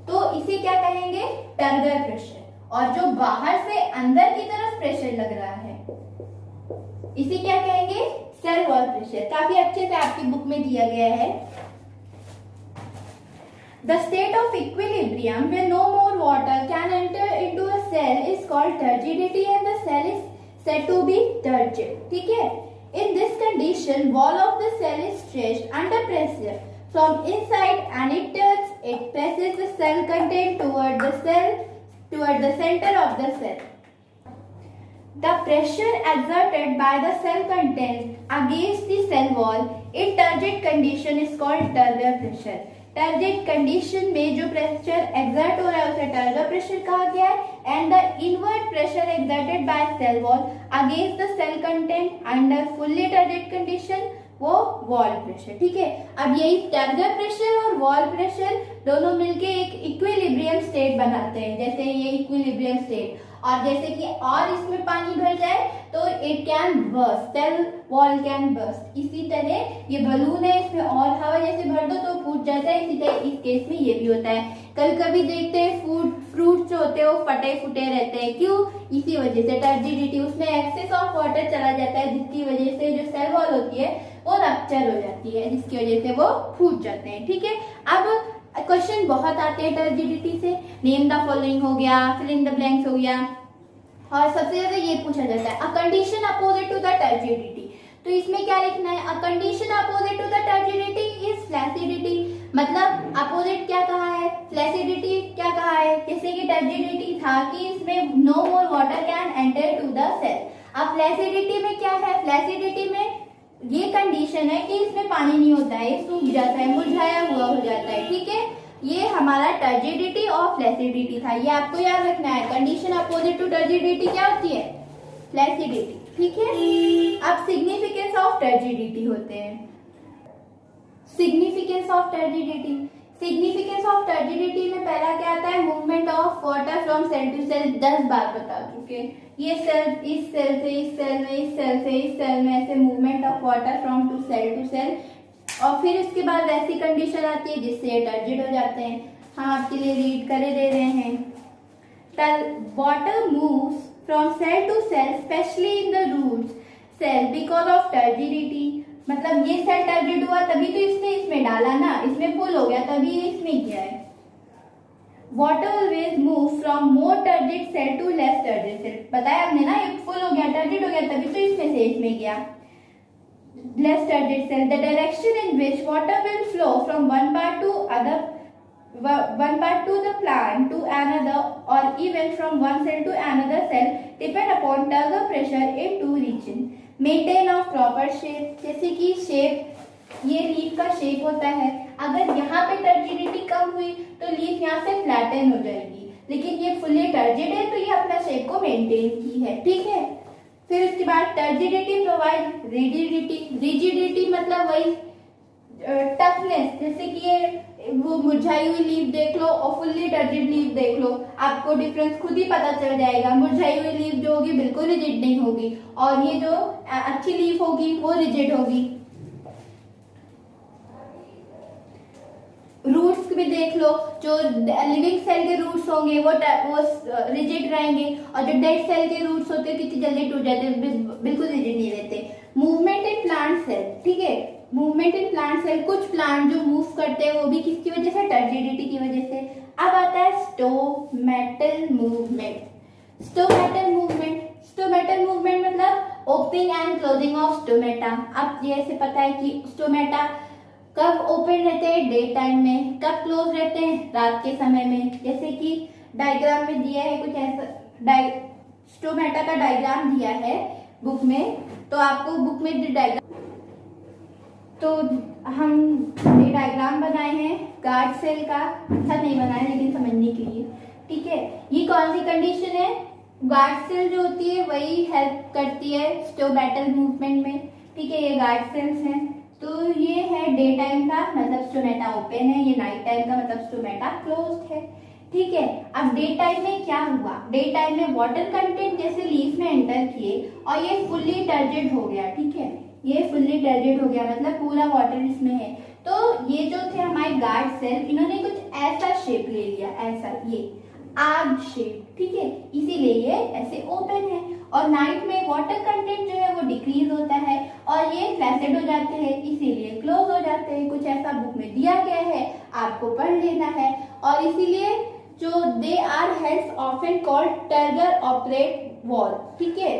तो इसे क्या कहेंगे, टर्गर प्रेशर। और जो बाहर से अंदर की तरफ प्रेशर लग रहा है इसे क्या कहेंगे, सेल वॉल प्रेशर। काफी अच्छे से आपकी बुक में दिया गया है। The state of equilibrium where no more water can enter into a cell is called turgidity and the cell is said to be turgid, ठीक है। In this condition, wall of the cell is stretched under pressure from inside and it presses the cell content toward the center of the cell. The pressure exerted by the cell contents against the cell wall in turgid condition is called turgor pressure. Turgid condition में जो pressure exert हो रहा है उसे turgor pressure कहा गया है। And the inward pressure exerted by cell wall against the cell content under fully turgid condition वो वॉल प्रेशर, ठीक है। अब यही टर्गर प्रेशर और वॉल प्रेशर दोनों मिलके एक इक्विलिब्रियम स्टेट बनाते हैं, जैसे ये इक्विलिब्रियम स्टेट। और जैसे कि और इसमें पानी भर जाए तो it can burst, cell wall can burst. इसी तरह ये बलून है, इसमें और हवा जैसे भर दो तो फूट जाता है, इसी तरह इस केस में ये भी होता है। कभी कभी देखते हैं फ्रूट जो होते हैं वो फटे फूटे रहते हैं, क्यों? इसी वजह से टर्जिडिटी, उसमें एक्सेस ऑफ वाटर चला जाता है, जिसकी वजह से जो सेल वॉल होती है वो रप्चर हो जाती है, जिसकी वजह से वो फूट जाते हैं, ठीक है। अब क्वेश्चन बहुत आते हैं टर्जिडिटी से, नेम द फॉलोइंग हो गया, फिल इन द ब्लैंक्स हो गया, और सबसे ज्यादा ये पूछा जाता है a condition opposite to the turgidity. तो इसमें क्या लिखना है? A condition opposite to the turgidity is flaccidity. मतलब अपोजिट क्या कहा है, फ्लैसिडिटी क्या कहा है। जैसे कि टर्जिडिटी था कि इसमें no more water can enter to the cell. अब फ्लैसिडिटी में क्या है? फ्लैसिडिटी में ये कंडीशन है कि इसमें पानी नहीं होता है, सूख जाता है, मुरझाया हुआ हो जाता है, ठीक है। ये हमारा टर्जिडिटी और फ्लैसिडिटी था, ये आपको याद रखना है। कंडीशन अपोजिट टू टर्जिडिटी क्या होती है? फ्लैसिडिटी, ठीक है। अब सिग्निफिकेंस ऑफ टर्जिडिटी होते हैं। Significance of turgidity, significance of turgidity में पहला क्या आता है? Movement of water from cell to cell. 10 बार बता चुके, ये सेल इस सेल से इस सेल में, इस सेल से इस सेल में, ऐसे movement of water from to cell. और फिर उसके बाद ऐसी कंडीशन आती है जिससे ये टर्जिड हो जाते हैं। हम आपके लिए रीड करे दे रहे हैं। Water moves from cell to cell specially in the roots cell because of turgidity. मतलब ये सेल टर्जिड हुआ तभी तो इसने इसमें डाला ना, इसमें फुल हो गया तभी ये इसमें किया है। Water always move from more turgid cell to less turgid cell. बताया हमने ना, ये फुल हो गया, टर्जिड हो गया तभी तो इसमें से इसमें गया। Less turgid cell, the direction in which water will flow from one part to the plant to another, or even from one cell to another cell, depend upon turgor pressure in two region. Maintain of proper shape, जैसे कि shape, ये leaf का shape होता है। अगर यहाँ पे turgidity कम हुई तो लीफ यहाँ से फ्लैटन हो जाएगी, लेकिन ये फुल्ली टर्जिड है तो ये अपना शेप को मेंटेन की है, ठीक है। फिर उसके बाद टर्जिडिटी प्रोवाइड रिजिडिटी। रिजिडिटी मतलब वही टफनेस, जैसे कि ये वो मुरझाई हुई लीफ देख लो और फुल्ली टर्जिड लीफ देख लो, आपको डिफरेंस खुद ही पता चल जाएगा। मुरझाई हुई लीफ जो होगी बिल्कुल रिजिड नहीं होगी, और ये जो अच्छी लीफ होगी वो रिजिड होगी। रूट्स भी देख लो, जो लिविंग सेल के रूट्स होंगे वो रिजिड रहेंगे, और जो डेड सेल के रूट्स होते हैं कितनी जल्दी टूट जाते हैं, बिल्कुल रिजिड नहीं रहते। मूवमेंट इन प्लांट सेल, ठीक है। मूवमेंट इन प्लांट सेल, कुछ प्लांट जो मूव करते हैं वो भी किसकी वजह से? टर्जिडिटी की वजह से। अब आता है स्टोमेटल मूवमेंट। स्टोमेटल मूवमेंट मतलब opening and closing of stomata. अब जैसे पता है कि स्टोमेटा कब ओपन रहते हैं? डे टाइम में। कब क्लोज रहते हैं? रात के समय में। जैसे कि डायग्राम में दिया है कुछ ऐसा, स्टोमेटा का डायग्राम दिया है बुक में, तो आपको बुक में डायग्राम, तो हम ये डायग्राम बनाए हैं गार्ड सेल का, अच्छा नहीं बनाया लेकिन समझने के लिए, ठीक है। ये कौन सी कंडीशन है? गार्ड सेल जो होती है वही हेल्प करती है स्टोमेटल मूवमेंट में, ठीक है। ये गार्ड सेल्स हैं। तो ये है डे टाइम का मतलब स्टोमेटा ओपन है, ये नाइट टाइम का मतलब स्टोमेटा क्लोज्ड है, ठीक है। अब डे टाइम में क्या हुआ? डे टाइम में वाटर कंटेंट जैसे लीफ में एंटर किए और ये फुल्ली टर्जिड हो गया, ठीक है। ये फुल्ली टर्जिड हो गया मतलब पूरा वाटर इसमें है। तो ये जो थे हमारे गार्ड सेल, इन्होंने कुछ ऐसा शेप ले लिया, ऐसा ये आर्क शेप, ठीक है, इसीलिए ये ऐसे ओपन है। और नाइट में वाटर कंटेंट जो है वो डिक्रीज होता है और ये फ्लैसिड हो जाते हैं, इसीलिए क्लोज हो जाते हैं। कुछ ऐसा बुक में दिया गया है, आपको पढ़ लेना है। और इसीलिए जो they are heads often called turgor operate wall, ठीक है।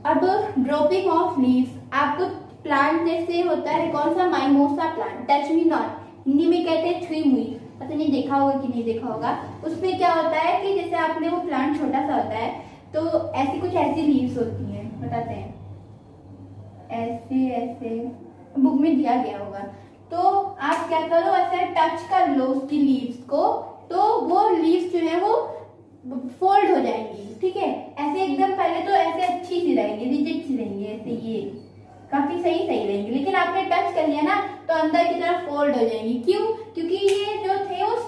अब ड्रॉपिंग ऑफ लीव्स, आपको प्लांट जैसे होता है कौन सा? Mimosa plant, touch me not, Hindi में कहते हैं छुई मुई, पता नहीं देखा होगा कि नहीं देखा होगा। उसमें क्या होता है कि जैसे आपने वो प्लांट छोटा सा होता है तो ऐसी कुछ ऐसी लीव्स होती हैं, बताते हैं ऐसे ऐसे, बुक में दिया गया होगा। तो आप क्या करो, ऐसे टच कर लो उसकी लीव्स को, तो वो लीव्स जो है वो फोल्ड हो जाएंगी, ठीक है। ऐसे एकदम पहले तो ऐसे अच्छी सी रहेंगी, रिजिड सी रहेंगी, ऐसे ये काफी सही सही रहेंगी, लेकिन आपने टच कर लिया ना तो अंदर की तरफ फोल्ड हो जाएंगी। क्यों? क्योंकि ये जो थे वो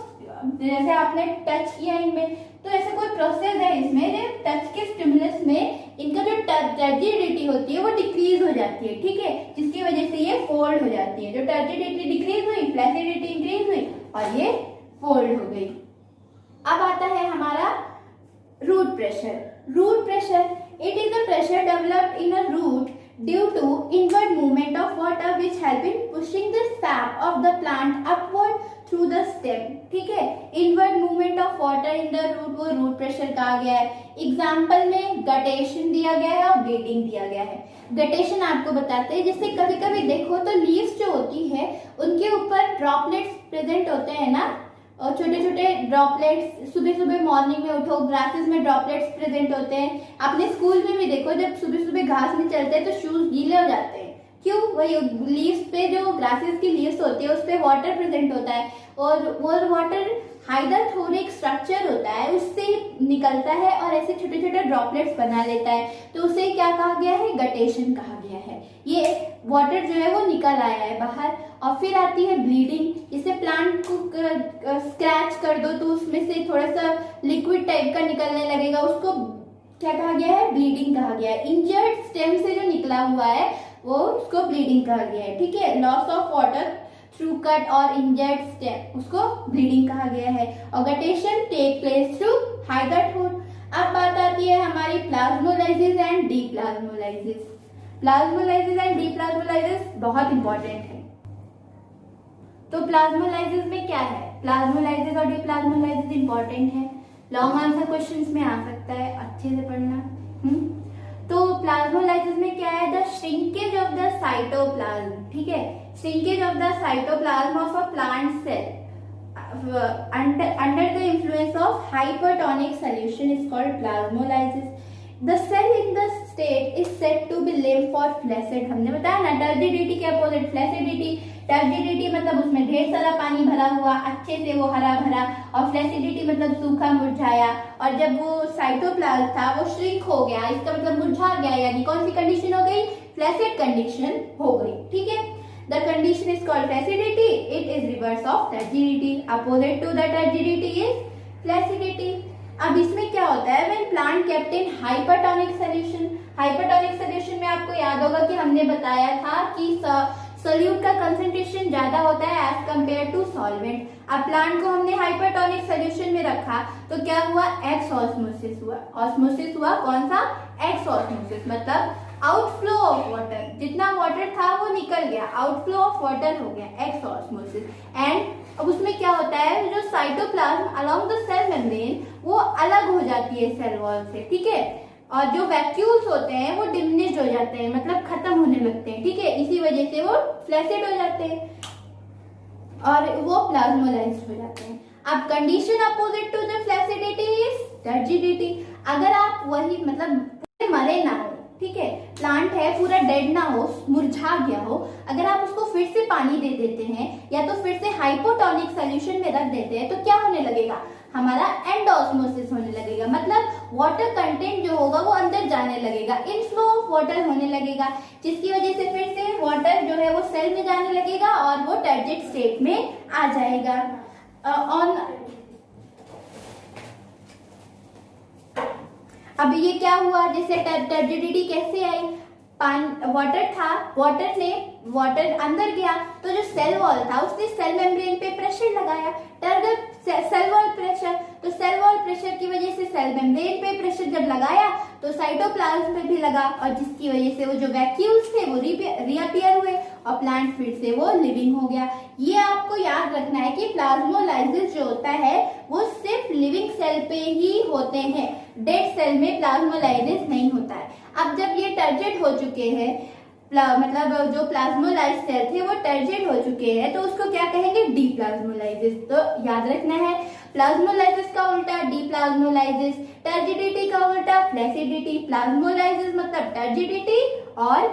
जैसे आपने टच किया इनमें, तो ऐसा कोई प्रोसेस है इसमें टच के स्टिमुलस में इनका जो टर्जिडिटी होती है वो डिक्रीज हो जाती है, ठीक है, जिसकी वजह से ये फोल्ड हो जाती है। जो टर्जिडिटी डिक्रीज हुई, फ्लैसिडिटी इंक्रीज हुई और ये फोल्ड हो गई। अब आता है हमारा root pressure. Root pressure, it is the pressure developed in a root due to inward movement of water which help in pushing the sap of the plant upward through the stem, ठीक है। inward movement of water in the root, वो root pressure कहा गया है। Example में guttation दिया गया है और ब्लीडिंग दिया गया है। गटेशन आपको बताते हैं, जैसे कभी कभी देखो तो लीव्स जो होती है उनके ऊपर ड्रॉपलेट्स प्रेजेंट होते हैं ना, और छोटे छोटे ड्रॉपलेट्स, सुबह सुबह मॉर्निंग में उठो ग्रासेस में ड्रॉपलेट्स प्रेजेंट होते हैं। अपने स्कूल में भी देखो जब सुबह सुबह घास में चलते हैं तो शूज गीले हो जाते हैं। क्यों? वही लीव्स पे जो ग्रासेस की लीव्स होती है उस पे वाटर प्रेजेंट होता है और वो वाटर हाइड्रोथोरिक स्ट्रक्चर होता है उससे निकलता है और ऐसे छोटे छोटे ड्रॉपलेट्स बना लेता है, तो उसे क्या कहा गया है? गटेशन कहा गया है। ये वाटर जो है वो निकल आया है बाहर। और फिर आती है ब्लीडिंग। जैसे प्लांट को स्क्रैच कर दो तो उसमें से थोड़ा सा लिक्विड टाइप का निकलने लगेगा, उसको क्या कहा गया है? ब्लीडिंग कहा गया है। इंजर्ड स्टेम से जो निकला हुआ है वो उसको ब्लीडिंग कहा गया है, ठीक है। Loss of water through cut और इंजर्ड स्टेम, उसको ब्लीडिंग कहा गया है। और गटेशन टेक प्लेस थ्रू हाइड्रोथोर। अब बात आती है हमारी प्लाज्मोलाइसिस एंड डीप्लाज्मोलाइसिस। प्लाज्मोलाइसिस एंड डीप्लाज्मोलाइसिस बहुत इंपॉर्टेंट है। तो प्लाज्मोलाइसिस में क्या है? प्लाज्मोलाइसिस और डीप्लाज्मोलाइसिस इंपॉर्टेंट है, लॉन्ग आंसर क्वेश्चंस में आ सकता है, अच्छे से पढ़ना। तो प्लाज्मोलाइसिस में क्या है? The shrinkage of the cytoplasm, ठीक है, shrinkage of the cytoplasm of a plant cell under the influence of hypertonic solution is called plasmolysis. The cell in the state is said to be limp or flaccid. हमने बताया ना turgidity के opposite flaccidity. Turgidity मतलब उसमें ढेर सारा पानी भरा हुआ, अच्छे से वो हरा भरा, और फ्लैसिडिटी मतलब सूखा मुरझाया। और जब वो साइटोप्लाज्म था वो श्रिंक हो गया, इसका मतलब मुरझा गया, यानी कौन सी कंडीशन हो गई? फ्लैसिड कंडीशन हो गई, ठीक है। The condition is called flaccidity. It is reverse of turgidity. Opposite to the turgidity is flaccidity. अब इसमें क्या होता है? When plant kept in hypertonic solution. Hypertonic solution में आपको याद होगा कि हमने बताया था कि सोल्यूट का कंसेंट्रेशन ज्यादा होता है एज कम्पेयर टू सॉल्वेंट। अब प्लांट को हमने हाइपरटोनिक सोल्यूशन में रखा तो क्या हुआ? एक्स ऑस्मोसिस हुआ। ऑस्मोसिस हुआ कौन सा? एक्स ऑस्मोसिस, मतलब आउटफ्लो ऑफ वाटर, जितना वाटर था वो निकल गया, आउटफ्लो ऑफ वाटर हो गया, एक्स ऑस्मोसिस। एंड अब उसमें क्या होता है? जो cytoplasm along the cell membrane वो अलग हो जाती है सेल वॉल से, ठीक है। और जो वैक्यूल्स होते हैं वो डिमिनिश्ड हो जाते हैं, मतलब खत्म होने लगते हैं, ठीक है। इसी वजह से वो फ्लैसिड हो जाते हैं और वो प्लाज्मोलाइज्ड हो जाते हैं। अब condition opposite to the flaccidity is turgidity. अगर आप वही मतलब मरे ना हो, ठीक है, प्लांट है पूरा डेड ना हो, मुरझा गया हो, अगर आप उसको फिर से पानी दे देते हैं या तो फिर से हाइपोटोनिक सोल्यूशन में रख देते हैं तो क्या होने लगेगा? हमारा एंड ऑस्मोसिस होने लगेगा, मतलब वाटर कंटेंट जो होगा वो अंदर जाने लगेगा, इनफ्लो ऑफ वाटर होने लगेगा, जिसकी वजह से फिर से वाटर जो है वो सेल में जाने लगेगा और वो टर्जिड स्टेट में आ जाएगा। अब ये क्या हुआ? जैसे टर्जिडिटी कैसे आई? वाटर था, वाटर अंदर गया तो जो सेल वॉल था उसने सेल मेम्ब्रेन पे प्रेशर लगाया, सेल वॉल प्रेशर। तो सेल वॉल प्रेशर की वजह से सेल मेम्ब्रेन पे प्रेशर जब लगाया तो साइटोप्लाज्म पे भी लगा, और जिसकी वजह से वो जो वैक्यूल्स थे वो रीअपियर हुए और प्लांट फिर से वो लिविंग हो गया। ये आपको याद रखना है कि प्लाज्मोलाइसिस जो होता है वो सिर्फ लिविंग सेल पे ही होते हैं, डेड सेल में प्लाज्मोलाइसिस नहीं होता है। अब जब ये टर्जिड हो चुके हैं, मतलब जो प्लाज्मोलाइज सेल थे वो टर्जिड हो चुके हैं, तो उसको क्या कहेंगे? डीप्लाज्मोलाइसिस। तो याद रखना है प्लाज्मोलाइसिस का उल्टा डीप्लाज्मोलाइसिस, टर्जिडिटी का उल्टा फ्लैसिडिटी। प्लाज्मोलाइसिस मतलब टर्जिडिटी और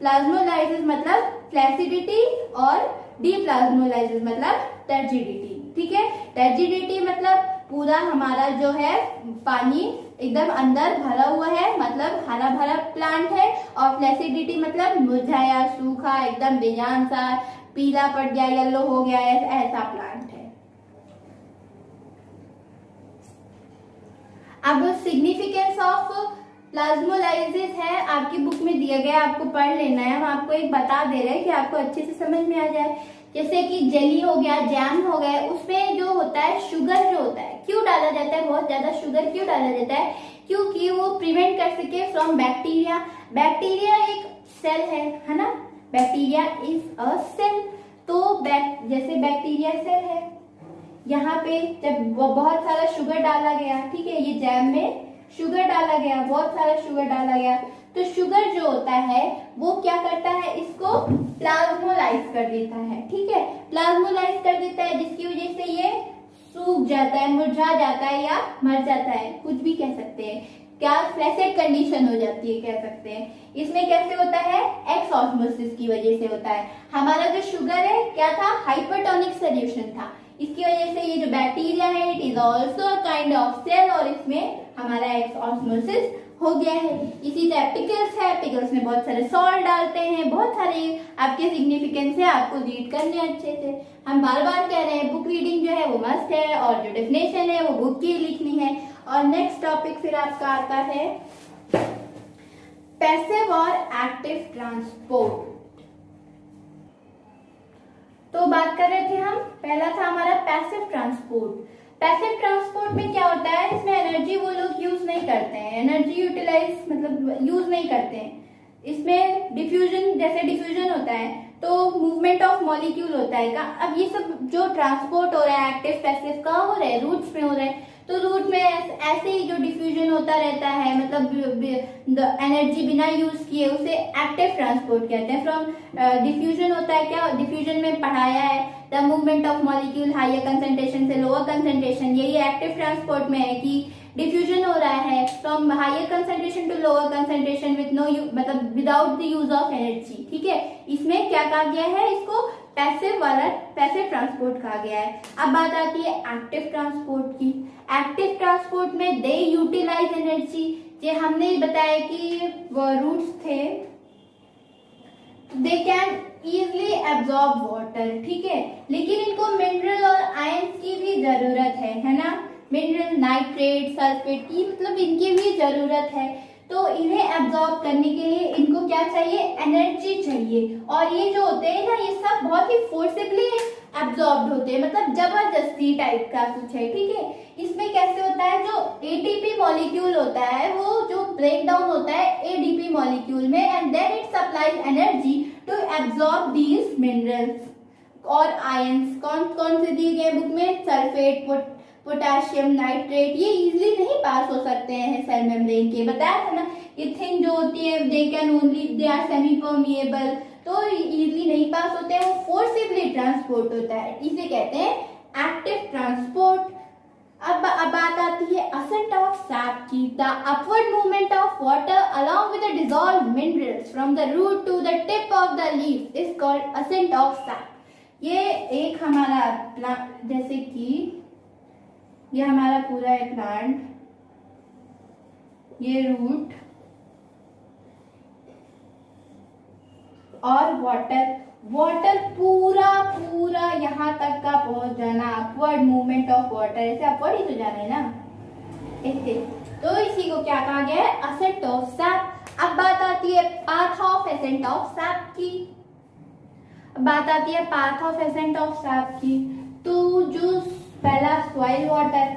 प्लाज्मोलाइसिस मतलब फ्लैसिडिटी और डीप्लाज्मोलाइसिस मतलब टर्जिडिटी, ठीक है। टर्जिडिटी मतलब पूरा हमारा जो है पानी एकदम अंदर भरा हुआ है, मतलब हरा भरा प्लांट है। और फ्लैसिडिटी मतलब मुरझाया, सूखा, एकदम बेजान सा, पीला पड़ गया, येलो हो गया, ऐसा प्लांट है। अब सिग्निफिकेंस ऑफ प्लाज्मोलाइसिस है, आपकी बुक में दिया गया, आपको पढ़ लेना है। हम आपको एक बता दे रहे हैं कि आपको अच्छे से समझ में आ जाए। जैसे कि जेली हो गया, जैम हो गया, उसमें जो होता है शुगर जो होता है, क्यों डाला जाता है, बहुत ज्यादा शुगर क्यों डाला जाता है, क्योंकि वो प्रिवेंट कर सके फ्रॉम बैक्टीरिया। बैक्टीरिया एक सेल है ना, बैक्टीरिया इज अ सेल। तो जैसे बैक्टीरिया सेल है, यहाँ पे जब बहुत सारा शुगर डाला गया, ठीक है, ये जैम में शुगर डाला गया, बहुत सारा शुगर डाला गया, तो शुगर जो होता है वो क्या करता है, इसको प्लाज्मोलाइज कर देता है, ठीक है, प्लाज्मोलाइज कर देता है, जिसकी वजह से ये सूख जाता है, मुरझा जाता है या मर जाता है, कुछ भी कह सकते हैं, क्या फ्लैसेड कंडीशन हो जाती है कह सकते हैं। इसमें कैसे होता है, एक्स ऑस्मोसिस की वजह से होता है। हमारा जो शुगर है क्या था, हाइपरटोनिक सोल्यूशन था, इसकी वजह से ये जो बैक्टीरिया है it is also a kind of cell, और इसमें हमारा एक्स ऑस्मोसिस हो गया है। इसी तरह पिकल्स है, पिकल्स में बहुत सारे सॉल्ट डालते हैं, बहुत सारे आपके सिग्निफिकेंस है, आपको रीड करने अच्छे से। हम बार बार कह रहे हैं बुक रीडिंग जो है वो मस्ट है, और जो डेफिनेशन है वो बुक की लिखनी है। और नेक्स्ट टॉपिक फिर आपका आता है पैसिव और एक्टिव ट्रांसपोर्ट। तो बात कर रहे थे हम, पहला था हमारा पैसिव ट्रांसपोर्ट। पैसिव ट्रांसपोर्ट में क्या होता है, इसमें एनर्जी वो लोग यूज नहीं करते हैं, एनर्जी यूटिलाइज मतलब यूज नहीं करते हैं। इसमें डिफ्यूजन, जैसे डिफ्यूजन होता है तो मूवमेंट ऑफ मॉलिक्यूल होता है का। अब ये सब जो ट्रांसपोर्ट हो रहा है एक्टिव पैसिव कहाँ हो रहा है, रूट्स में हो रहा है। तो रूट में ऐसे ही जो डिफ्यूजन होता रहता है, मतलब एनर्जी बिना यूज किए, उसे एक्टिव ट्रांसपोर्ट कहते हैं। फ्रॉम डिफ्यूजन होता है क्या, डिफ्यूजन में पढ़ाया है the movement of molecule higher concentration से लोअर कंसंट्रेशन, यही एक्टिव ट्रांसपोर्ट में है कि डिफ्यूजन हो रहा है from higher concentration to lower concentration with no मतलब without the use of energy, ठीक है। इसमें क्या कहा गया है, इसको पैसिव वाला पैसिव ट्रांसपोर्ट कहा गया है। अब बात आती है एक्टिव ट्रांसपोर्ट की। एक्टिव ट्रांसपोर्ट में दे यूटिलाइज एनर्जी, ये हमने बताया कि वो रूट्स थे, they can easily absorb water, ठीक है, लेकिन इनको मिनरल और आयंस की भी जरूरत है ना, मिनरल, नाइट्रेट, सल्फेट की मतलब इनकी भी जरूरत है। तो इन्हें एब्जॉर्ब करने के लिए इनको क्या चाहिए, एनर्जी चाहिए। और ये जो होते हैं ना, ये सब बहुत ही फोर्सिबली एब्जॉर्ब होते हैं, मतलब जबरदस्ती टाइप का कुछ है, ठीक है। इसमें कैसे होता है, जो एटीपी मॉलिक्यूल होता है वो जो ब्रेक डाउन होता है एडीपी मॉलिक्यूल में, and then it supplies energy to absorb these minerals और आयंस। कौन कौन से दिए गए बुक में, सल्फेट, पोटेशियम, नाइट्रेट, ये इजीली नहीं पास हो सकते हैं सेल मेम्ब्रेन के, बताया था ना। ये थिन जो होती है they can only, they are semi permeable, तो इजीली नहीं पास होते हैं, वो फोर्सिबली ट्रांसपोर्ट होता है, इसे कहते हैं एक्टिव ट्रांसपोर्ट। अब बात आती है असेंट ऑफ सैप की। The upward movement of water along with the dissolved minerals from the root to the tip of the leaf is called ascent of sap. ये एक हमारा जैसे कि ये हमारा पूरा है प्लांट, ये रूट और वाटर पूरा यहाँ तक का पहुंच जाना, अपवर्ड मूवमेंट ऑफ वाटर, ऐसे अपवर्ड ही तो जाना है ना, ऐसे। तो इसी को क्या कहा गया है, असेंट ऑफ सैप। अब बात आती है path of ascent of sap की। बात आती है path of ascent of sap की। तो जो पहला सॉइल वाटर,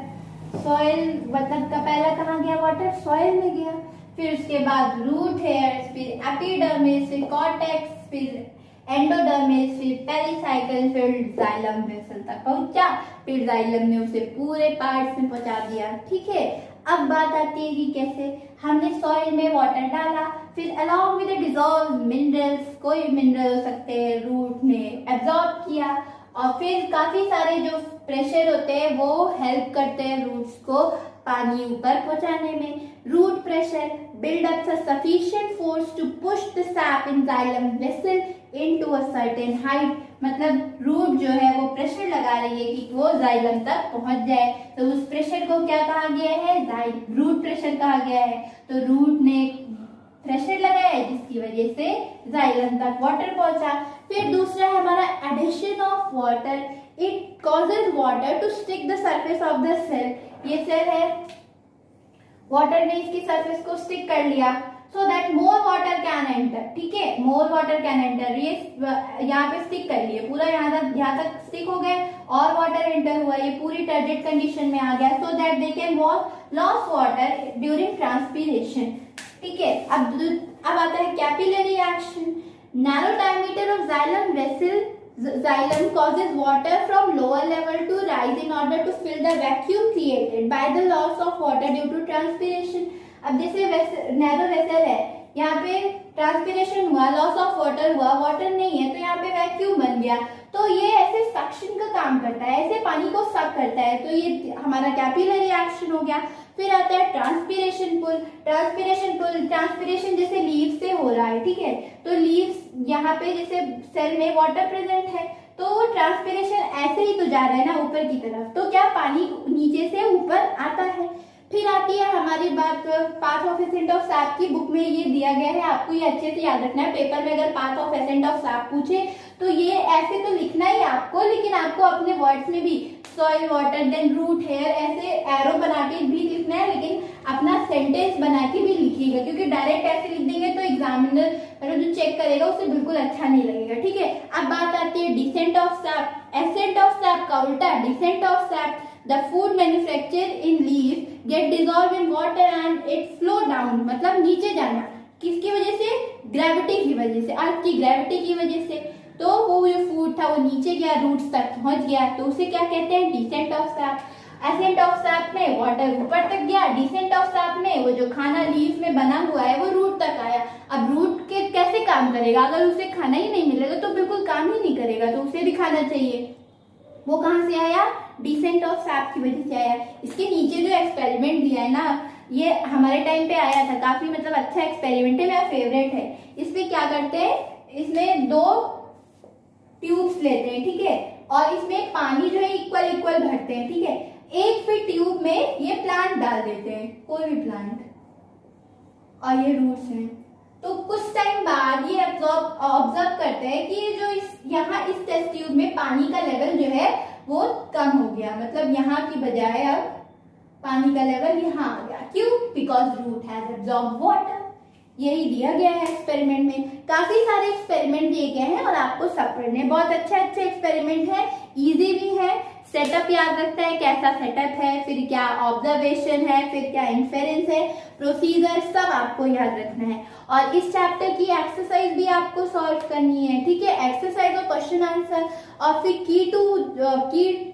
सॉइल मतलब का पहला कहाँ गया वाटर, सॉइल में गया, फिर उसके बाद रूट हेयर्स, फिर एपिडर्मिस, फिर कॉर्टेक्स, फिर एंडोडर्मिस, फिर पेरिसाइकल, फिर जाइलम वेसल तक पहुंचा, फिर जाइलम ने उसे पूरे पार्ट्स में पहुंचा दिया, ठीक है। अब बात आती है कि कैसे हमने सॉइल में वाटर डाला, फिर along with the dissolved minerals, कोई मिनरल हो सकते हैं, रूट ने एब्जॉर्ब किया, और फिर काफी सारे जो प्रेशर होते हैं वो हेल्प करते हैं रूट्स को पानी ऊपर पहुंचाने में। Root pressure build up a sufficient force to push the sap in xylem vessel into a certain height। मतलब रूट जो है वो प्रेशर लगा रही है कि वो जाइलम तक पहुंच जाए, तो उस प्रेशर को क्या कहा गया है? रूट प्रेशर कहा गया है। तो रूट ने प्रेशर लगाया है जिसकी वजह से जाइलम तक वाटर पहुंचा। फिर दूसरा है हमारा adhesion of water, it causes water to stick the surface of the cell. ये सेल है, वाटर ने इसकी सरफेस को स्टिक कर लिया, so that more water can enter. ठीक है, मोर वाटर कैन एंटर, ये यहाँ पे स्टिक कर लिए, पूरा यहाँ तक स्टिक हो गए और वाटर एंटर हुआ, ये पूरी टर्जिड कंडीशन में आ गया, so that they can loss water during transpiration. ठीक है, अब आता है capillary action. Narrow diameter of xylem vessel, xylem causes water from lower level to rise in order to fill the vacuum created by the loss of water due to transpiration। अब जैसे narrow vessel है, यहाँ पे transpiration हुआ, loss of water हुआ, water नहीं है तो यहाँ पे वैक्यूम बन गया, तो ये ऐसे सक्शन का काम करता है, ऐसे पानी को सक करता है, तो ये हमारा कैपिलरी एक्शन हो गया। फिर आता है ट्रांसपिरेशन पुल। ट्रांसपिरेशन जैसे लीव से हो रहा है, ठीक है, तो लीव्स यहाँ पे जैसे सेल में वाटर प्रेजेंट है तो ट्रांसपिरेशन ऐसे ही तो जा रहा है ना ऊपर की तरफ, तो क्या पानी नीचे से ऊपर आता है। फिर आती है हमारी बात path of ascent of sap की, बुक में ये दिया गया है, आपको ये अच्छे से याद रखना है। पेपर में अगर path of ascent of SAP पूछे तो ये ऐसे तो लिखना ही आपको, लेकिन आपको अपने वर्ड्स में भी soil water then root hair ऐसे एरो बना के भी लिखना है, लेकिन अपना सेंटेंस बना के भी लिखिएगा, क्योंकि डायरेक्ट ऐसे लिख देंगे तो एग्जामिनर जो चेक करेगा उसे बिल्कुल अच्छा नहीं लगेगा। ठीक है, अब बात आती है descent of SAP. Ascent of SAP का उल्टा descent of SAP. The food manufactured in leaves get dissolved in water and it flow down, मतलब नीचे जाना, किसकी वजह से? ग्रेविटी की वजह से, अर्थ की ग्रेविटी की वजह से। तो वो जो फूड था वो नीचे गया, रूट्स तक पहुंच गया, तो उसे क्या कहते हैं? Descent of SAP. Ascent of SAP में वाटर ऊपर तक गया, डिसेंट ऑफ सैप में वो जो खाना लीफ में बना हुआ है वो रूट तक आया। अब रूट के कैसे काम करेगा? अगर उसे खाना ही नहीं मिलेगा तो बिल्कुल काम ही नहीं करेगा, तो उसे भी खाना चाहिए। वो कहाँ से आया? डिसेंट ऑफ सैप की वजह से आया। इसके नीचे जो एक्सपेरिमेंट दिया है ना, ये हमारे टाइम पे आया था, काफी मतलब अच्छा एक्सपेरिमेंट है, मेरा फेवरेट है। इसमें क्या करते हैं, इसमें 2 ट्यूब्स लेते हैं, ठीक है, और इसमें पानी जो है इक्वल भरते हैं, ठीक है। 1 फीट ट्यूब में ये प्लांट डाल देते हैं, कोई भी प्लांट, और ये रूट्स हैं। तो कुछ टाइम बाद ये ऑब्जर्व करते हैं कि जो यहाँ इस टेस्ट ट्यूब में पानी का लेवल जो है वो कम हो गया, मतलब यहाँ की बजाय अब पानी का लेवल यहाँ आ गया। क्यों? Because root has absorb water. यही दिया गया है एक्सपेरिमेंट में। काफी सारे एक्सपेरिमेंट दिए गए हैं और आपको सब पढ़ने, बहुत अच्छे एक्सपेरिमेंट है, इजी भी है। सेटअप याद रखता है, कैसा सेटअप है, फिर क्या ऑब्जर्वेशन है, फिर क्या इन्फेरेंस है, प्रोसीजर, सब आपको याद रखना है। और इस चैप्टर की एक्सरसाइज भी आपको सॉल्व करनी है, ठीक है, एक्सरसाइज और क्वेश्चन आंसर, और फिर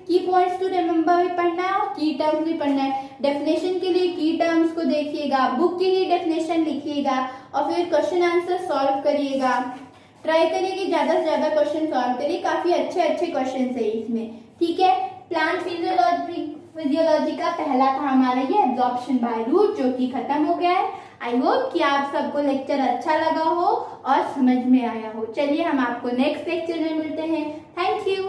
की पॉइंट्स टू रिमेम्बर भी पढ़ना है और की टर्म्स भी पढ़ना है। डेफिनेशन के लिए की टर्म्स को देखिएगा, बुक की ही डेफिनेशन लिखिएगा और फिर क्वेश्चन आंसर सॉल्व करिएगा। ट्राई करिए कि ज्यादा से ज्यादा क्वेश्चन सॉल्व करिए, काफी अच्छे क्वेश्चन है इसमें, ठीक है। प्लांट फिजियोलॉजी का पहला था हमारा ये एब्जॉर्प्शन बाय रूट, जो कि खत्म हो गया है। आई होप कि आप सबको लेक्चर अच्छा लगा हो और समझ में आया हो। चलिए हम आपको नेक्स्ट लेक्चर में मिलते हैं। Thank you.